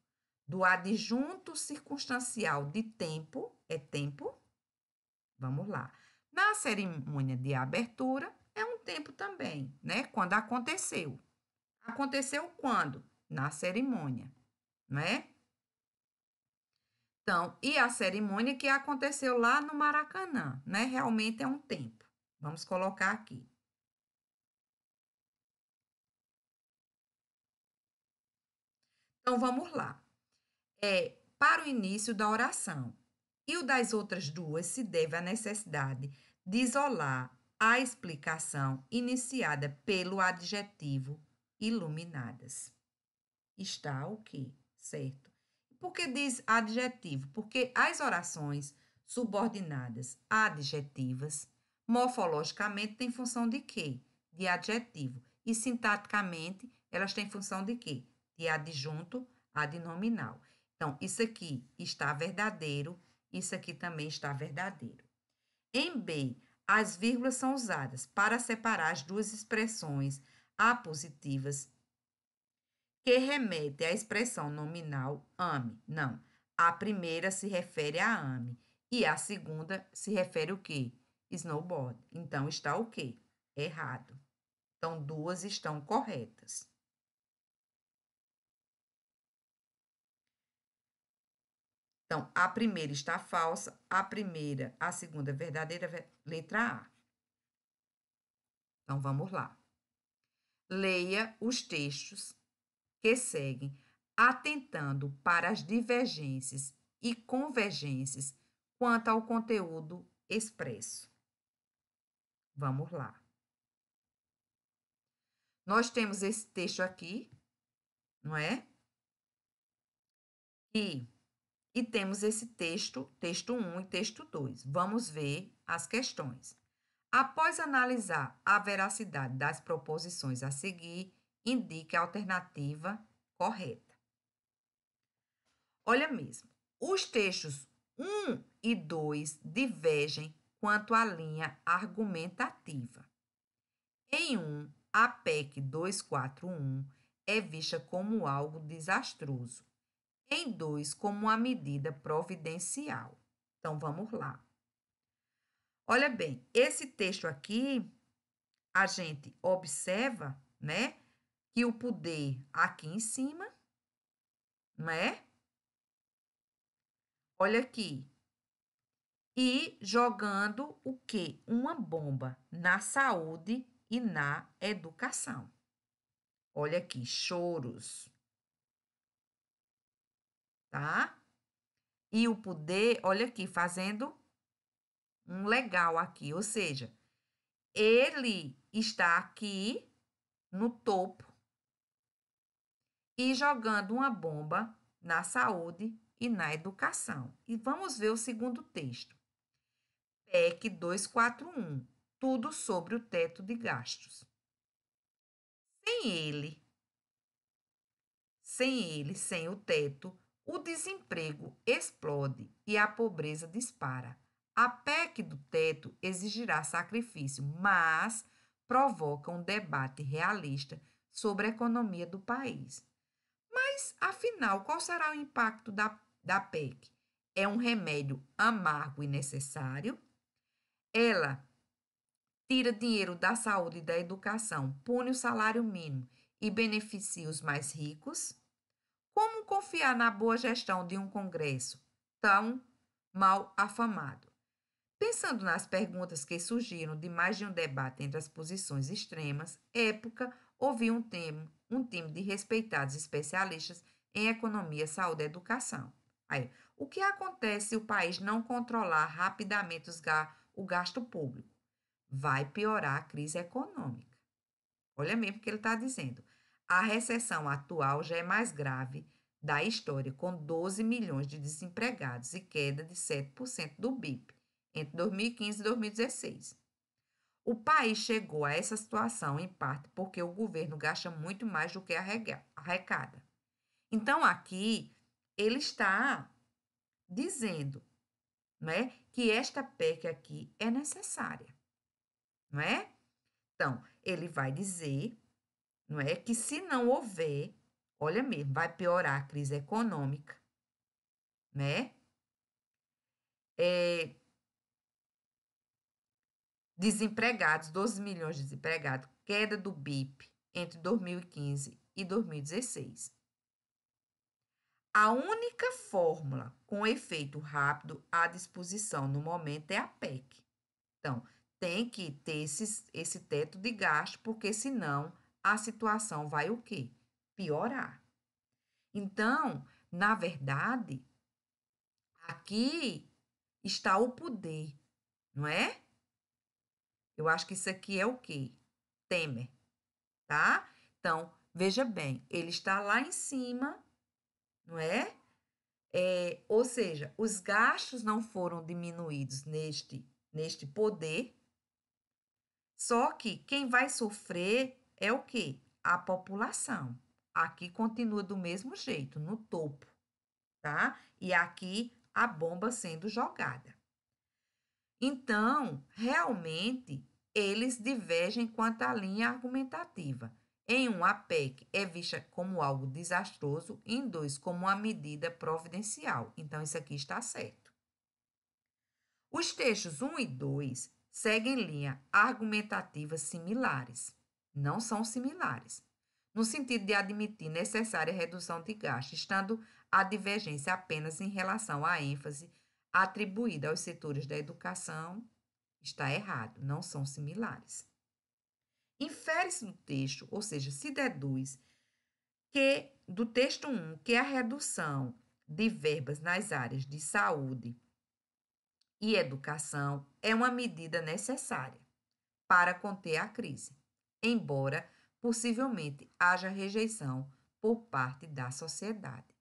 do adjunto circunstancial de tempo, é tempo? Vamos lá. Na cerimônia de abertura, é um tempo também, né? Quando aconteceu. Aconteceu quando? Na cerimônia, né? Então, e a cerimônia que aconteceu lá no Maracanã, né? Realmente é um tempo. Vamos colocar aqui. Então, vamos lá. Para o início da oração. E o das outras duas se deve à necessidade de isolar a explicação iniciada pelo adjetivo iluminadas. Está o quê? Certo. Por que diz adjetivo? Porque as orações subordinadas adjetivas, morfologicamente, têm função de quê? De adjetivo. E sintaticamente, elas têm função de quê? De adjunto adnominal. Então, isso aqui está verdadeiro, isso aqui também está verdadeiro. Em B, as vírgulas são usadas para separar as duas expressões apositivas que remete à expressão nominal ame. Não. A primeira se refere a ame e a segunda se refere o quê? Snowboard. Então, está o quê? Errado. Então, duas estão corretas. Então, a primeira está falsa, a segunda verdadeira, letra A. Então, vamos lá. Leia os textos que seguem, atentando para as divergências e convergências quanto ao conteúdo expresso. Vamos lá. Nós temos esse texto aqui, não é? E temos esse texto 1 e texto 2. Vamos ver as questões. Após analisar a veracidade das proposições a seguir, indique a alternativa correta. Olha mesmo, os textos 1 e 2 divergem quanto à linha argumentativa. Em a PEC 241 é vista como algo desastroso. Em 2, como uma medida providencial. Então, vamos lá. Olha bem, esse texto aqui, a gente observa, né, que o poder aqui em cima, não é? Olha aqui. E jogando o quê? Uma bomba na saúde e na educação. Olha aqui, choros, tá? E o poder, olha aqui, fazendo um legal aqui, ou seja, ele está aqui no topo e jogando uma bomba na saúde e na educação. E vamos ver o segundo texto. PEC 241, tudo sobre o teto de gastos. Sem ele, sem o teto, o desemprego explode e a pobreza dispara. A PEC do teto exigirá sacrifício, mas provoca um debate realista sobre a economia do país. Mas, afinal, qual será o impacto da PEC? É um remédio amargo e necessário? Ela tira dinheiro da saúde e da educação, pune o salário mínimo e beneficia os mais ricos? Como confiar na boa gestão de um Congresso tão mal afamado? Pensando nas perguntas que surgiram de mais de um debate entre as posições extremas, época ouvi um time de respeitados especialistas em economia, saúde e educação. Aí, o que acontece se o país não controlar rapidamente o gasto público? Vai piorar a crise econômica. Olha mesmo o que ele está dizendo. A recessão atual já é mais grave da história, com 12 milhões de desempregados e queda de 7% do PIB entre 2015 e 2016. O país chegou a essa situação, em parte, porque o governo gasta muito mais do que arrecada. Então, aqui, ele está dizendo, né, que esta PEC aqui é necessária, não é? Então, ele vai dizer, não é, que se não houver, olha mesmo, vai piorar a crise econômica, né? É, desempregados, 12 milhões de desempregados, queda do BIP entre 2015 e 2016. A única fórmula com efeito rápido à disposição no momento é a PEC. Então, tem que ter esse teto de gasto, porque senão a situação vai o quê? Piorar. Então, na verdade, aqui está o poder, não é? Eu acho que isso aqui é o quê? Temer, tá? Então, veja bem, ele está lá em cima, não é? Ou seja, os gastos não foram diminuídos neste poder, só que quem vai sofrer é o quê? A população. Aqui continua do mesmo jeito, no topo, tá? E aqui a bomba sendo jogada. Então, realmente, eles divergem quanto à linha argumentativa. Em um, a PEC é vista como algo desastroso, em dois, como uma medida providencial. Então, isso aqui está certo. Os textos 1 e 2 seguem linha argumentativas similares. Não são similares, no sentido de admitir necessária redução de gastos, estando a divergência apenas em relação à ênfase atribuída aos setores da educação. Está errado, não são similares. Infere-se do texto, ou seja, se deduz que do texto 1, que a redução de verbas nas áreas de saúde e educação é uma medida necessária para conter a crise, embora possivelmente haja rejeição por parte da sociedade.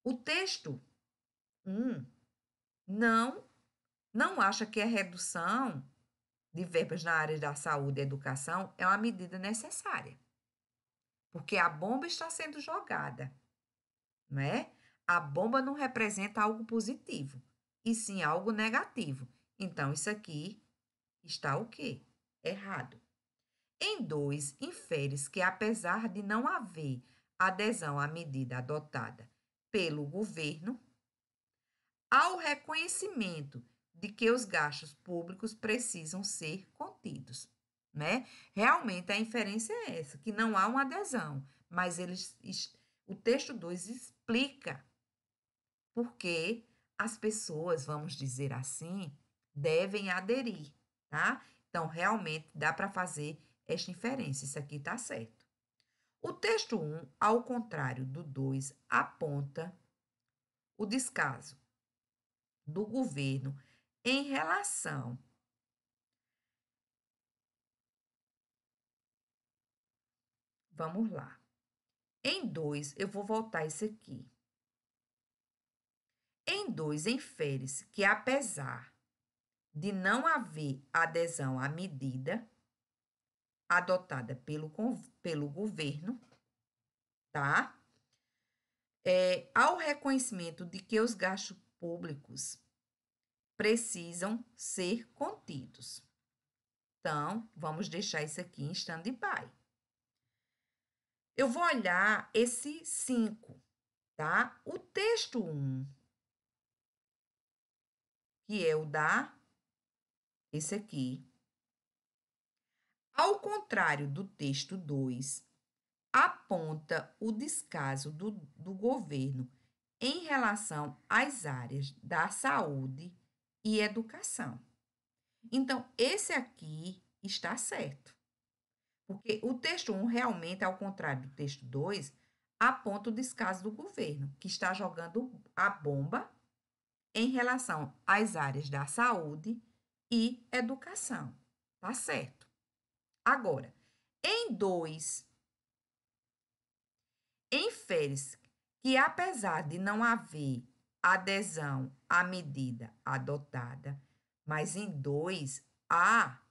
O texto 1 não acha que a redução de verbas na área da saúde e educação é uma medida necessária, porque a bomba está sendo jogada, não é? A bomba não representa algo positivo. e sim algo negativo. Então, isso aqui está o quê? Errado. Em 2, infere-se que, apesar de não haver adesão à medida adotada pelo governo, há o reconhecimento de que os gastos públicos precisam ser contidos, né? Realmente a inferência é essa, que não há uma adesão, mas o texto 2 explica por que as pessoas, vamos dizer assim, devem aderir, tá? Então, realmente dá para fazer esta inferência, isso aqui está certo. O texto 1, ao contrário do 2, aponta o descaso do governo em relação. Vamos lá. Em 2, eu vou voltar isso aqui. Em 2, infere-se que, apesar de não haver adesão à medida adotada pelo governo, tá? Ao reconhecimento de que os gastos públicos precisam ser contidos. Então, vamos deixar isso aqui em stand-by. Eu vou olhar esse 5, tá? O texto 1, que é esse aqui. Ao contrário do texto 2, aponta o descaso do governo em relação às áreas da saúde e educação. Então, esse aqui está certo. Porque o texto 1, realmente, ao contrário do texto 2, aponta o descaso do governo, que está jogando a bomba em relação às áreas da saúde e educação. Tá certo. Agora, em 2, infere-se que, apesar de não haver adesão à medida adotada, mas em 2 há.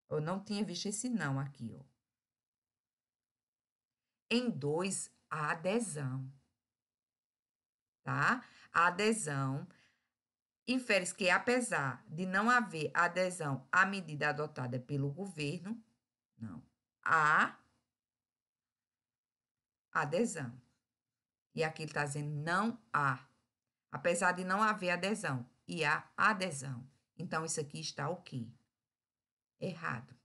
Eu não tinha visto esse não aqui, ó. Em 2, a adesão, tá? A adesão infere-se que, apesar de não haver adesão à medida adotada pelo governo, não, há adesão. E aqui ele está dizendo não há. Apesar de não haver adesão, e há adesão. Então, isso aqui está o quê? Errado.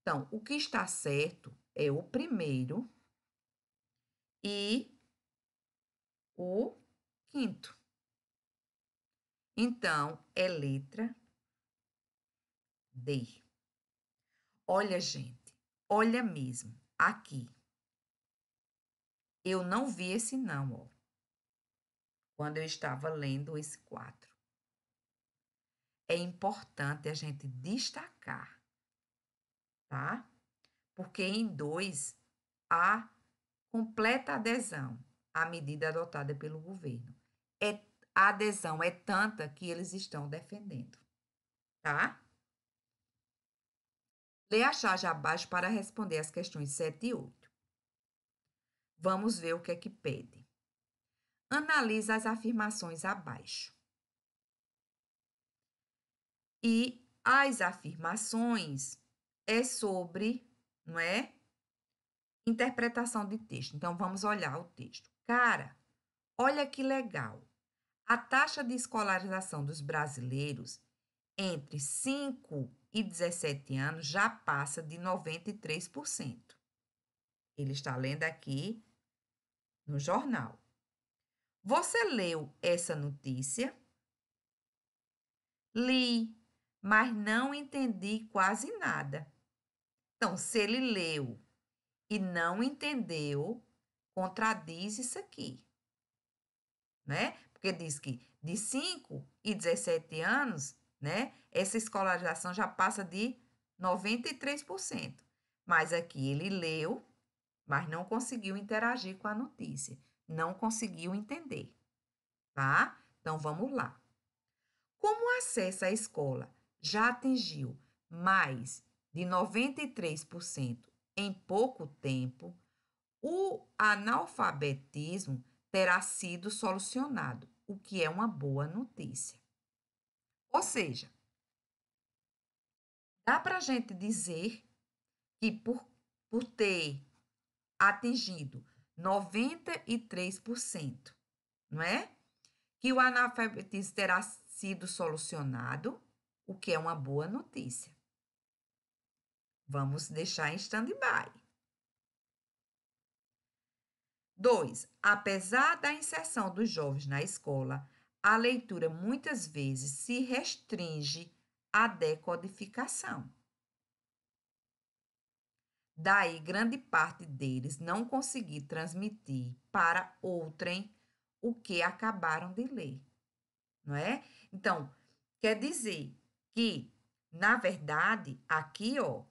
Então, o que está certo é o primeiro e o quinto. Então, é letra D. Olha, gente, olha mesmo, aqui. Eu não vi esse não, ó, quando eu estava lendo esse quadro. É importante a gente destacar, tá? Porque em 2 há completa adesão à medida adotada pelo governo. A adesão é tanta que eles estão defendendo, tá? Lê a charge abaixo para responder as questões 7 e 8. Vamos ver o que é que pede. Analisa as afirmações abaixo. E as afirmações é sobre, não é? Interpretação de texto. Então, vamos olhar o texto. Cara, olha que legal. A taxa de escolarização dos brasileiros entre 5 e 17 anos já passa de 93%. Ele está lendo aqui no jornal. Você leu essa notícia? Li, mas não entendi quase nada. Então, se ele leu e não entendeu, contradiz isso aqui, né? Porque diz que de 5 e 17 anos, né, essa escolarização já passa de 93%. Mas aqui ele leu, mas não conseguiu interagir com a notícia, não conseguiu entender, tá? Então vamos lá. Como o acesso à escola já atingiu mais de 93% em pouco tempo, o analfabetismo terá sido solucionado, o que é uma boa notícia. Ou seja, dá para a gente dizer que por ter atingido 93%, não é? Que o analfabetismo terá sido solucionado, o que é uma boa notícia. Vamos deixar em stand-by. 2. Apesar da inserção dos jovens na escola, a leitura muitas vezes se restringe à decodificação. Daí, grande parte deles não conseguir transmitir para outrem o que acabaram de ler, não é? Então, quer dizer que, na verdade, aqui, ó,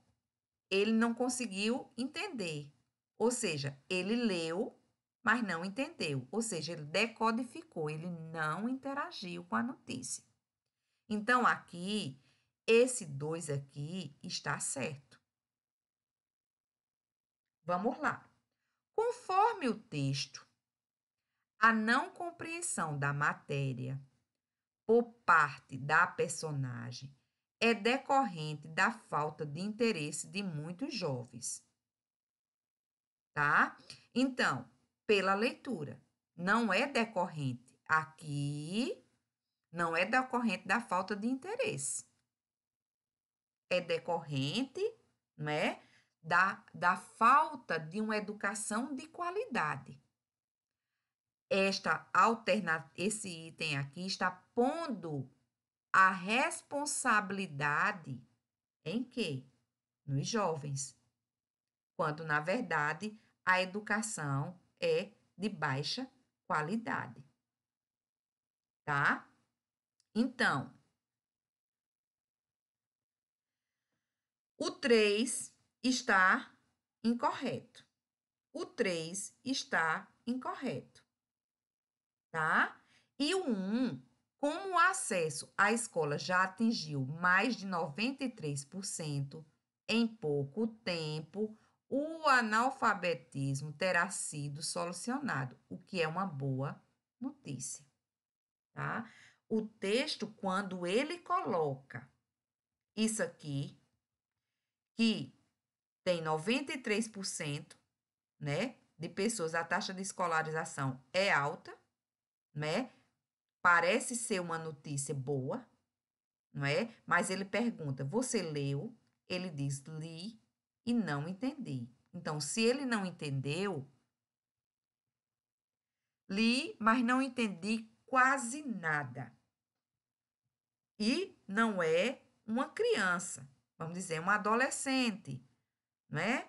ele não conseguiu entender. Ou seja, ele leu, mas não entendeu. Ou seja, ele decodificou, ele não interagiu com a notícia. Então, aqui, esse 2 aqui está certo. Vamos lá. Conforme o texto, a não compreensão da matéria por parte da personagem é decorrente da falta de interesse de muitos jovens, tá? Então, pela leitura, não é decorrente aqui, não é decorrente da falta de interesse. É decorrente, né, da falta de uma educação de qualidade. Esse item aqui está pondo a responsabilidade em quê? Nos jovens, quando na verdade a educação é de baixa qualidade, tá? Então, o 3 está incorreto. O 3 está incorreto, tá? E o 1, como o acesso à escola já atingiu mais de 93%, em pouco tempo, o analfabetismo terá sido solucionado, o que é uma boa notícia, tá? O texto, quando ele coloca isso aqui, que tem 93%, né, de pessoas, a taxa de escolarização é alta, né? Parece ser uma notícia boa, não é? Mas ele pergunta: você leu? Ele diz: li e não entendi. Então, se ele não entendeu, li, mas não entendi quase nada. E não é uma criança, vamos dizer, uma adolescente, né?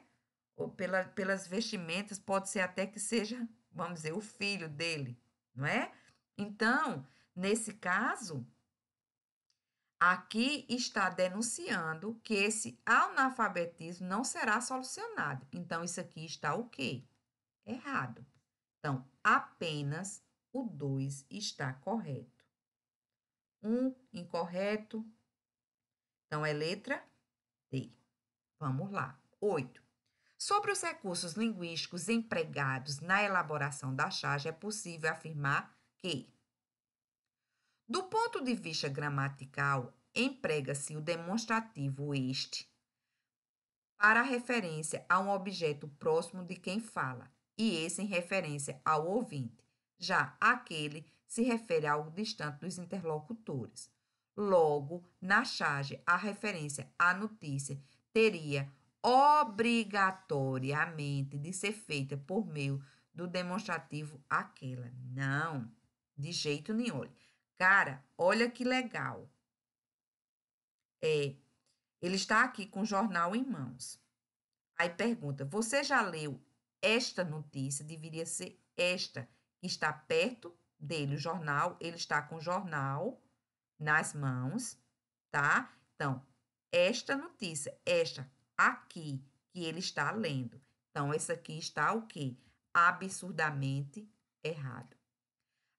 Ou pelas vestimentas, pode ser até que seja, vamos dizer, o filho dele, não é? Então, nesse caso, aqui está denunciando que esse analfabetismo não será solucionado. Então, isso aqui está o quê? Errado. Então, apenas o 2 está correto. 1 incorreto. Então, é letra D. Vamos lá. 8. Sobre os recursos linguísticos empregados na elaboração da charge, é possível afirmar que, do ponto de vista gramatical, emprega-se o demonstrativo este para referência a um objeto próximo de quem fala, e esse em referência ao ouvinte. Já aquele se refere a algo distante dos interlocutores. Logo, na charge, a referência à notícia teria obrigatoriamente de ser feita por meio do demonstrativo aquela. Não, de jeito nenhum. Olha, cara, olha que legal. Ele está aqui com o jornal em mãos. Aí pergunta: você já leu esta notícia? Deveria ser esta, que está perto dele, o jornal. Ele está com o jornal nas mãos, tá? Então, esta notícia, esta aqui, que ele está lendo. Então, esse aqui está o quê? Absurdamente errado.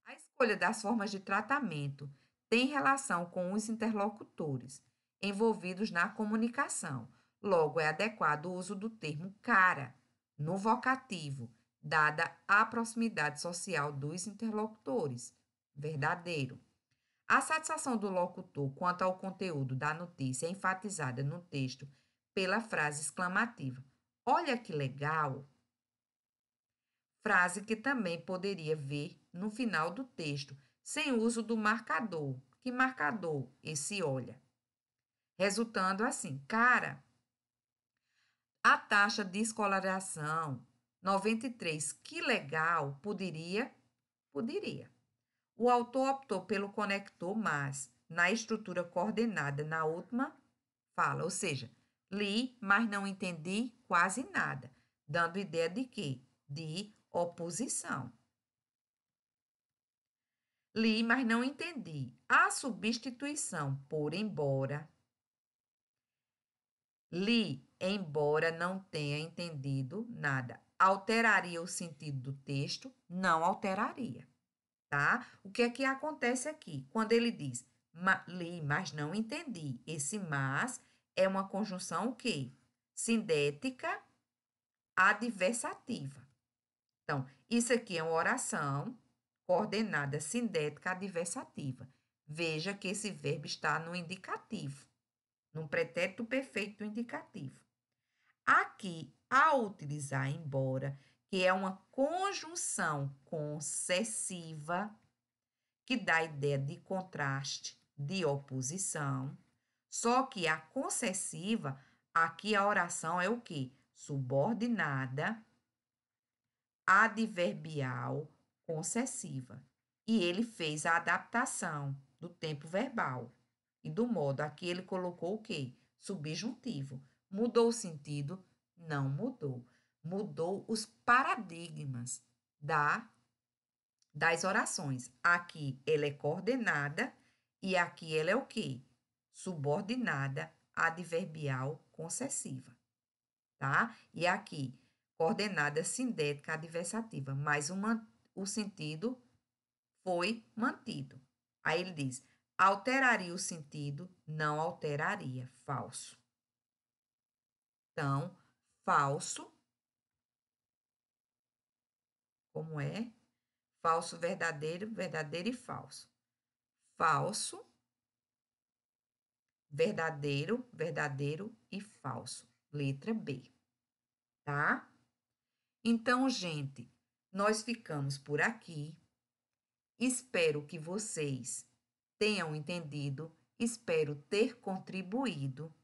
A escolha das formas de tratamento tem relação com os interlocutores envolvidos na comunicação. Logo, é adequado o uso do termo cara no vocativo, dada a proximidade social dos interlocutores. Verdadeiro. A satisfação do locutor quanto ao conteúdo da notícia é enfatizada no texto pela frase exclamativa. Olha que legal! Frase que também poderia ver no final do texto, sem uso do marcador. Que marcador? Esse olha. Resultando assim, cara, a taxa de escolarização 93, que legal, poderia. O autor optou pelo conector mas na estrutura coordenada na última fala, ou seja, li, mas não entendi quase nada, dando ideia de quê? De oposição. Li, mas não entendi. A substituição por embora. Li, embora não tenha entendido nada. Alteraria o sentido do texto? Não alteraria, tá? O que é que acontece aqui? Quando ele diz li, mas não entendi. Esse mas é uma conjunção o quê? Sindética adversativa. Então, isso aqui é uma oração coordenada sindética adversativa. Veja que esse verbo está no indicativo, num pretérito perfeito do indicativo. Aqui, ao utilizar embora, que é uma conjunção concessiva, que dá a ideia de contraste, de oposição, só que a concessiva, aqui a oração é o quê? Subordinada, adverbial, concessiva. E ele fez a adaptação do tempo verbal e do modo. Aqui ele colocou o quê? Subjuntivo. Mudou o sentido? Não mudou. Mudou os paradigmas das orações. Aqui ela é coordenada e aqui ela é o quê? Subordinada, adverbial, concessiva, tá? E aqui, coordenada sindética adversativa, mas o sentido foi mantido. Aí ele diz, alteraria o sentido? Não alteraria, falso. Então, falso, como é? Falso, verdadeiro, verdadeiro e falso. Falso, verdadeiro, verdadeiro e falso. Letra B, tá? Então, gente, nós ficamos por aqui. Espero que vocês tenham entendido, espero ter contribuído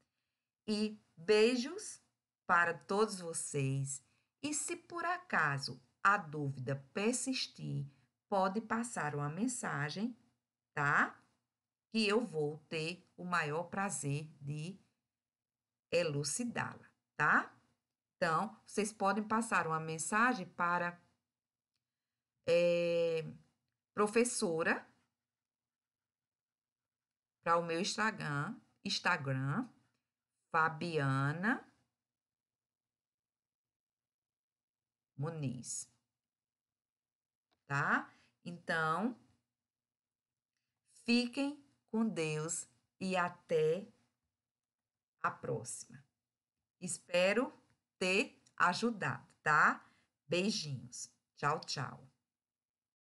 e beijos para todos vocês. E se por acaso a dúvida persistir, pode passar uma mensagem, tá? Que eu vou ter o maior prazer de elucidá-la, tá? Então, vocês podem passar uma mensagem para professora, para o meu Instagram, Fabiana Muniz, tá? Então, fiquem com Deus e até a próxima. Espero ter ajudado, tá? Beijinhos. Tchau, tchau.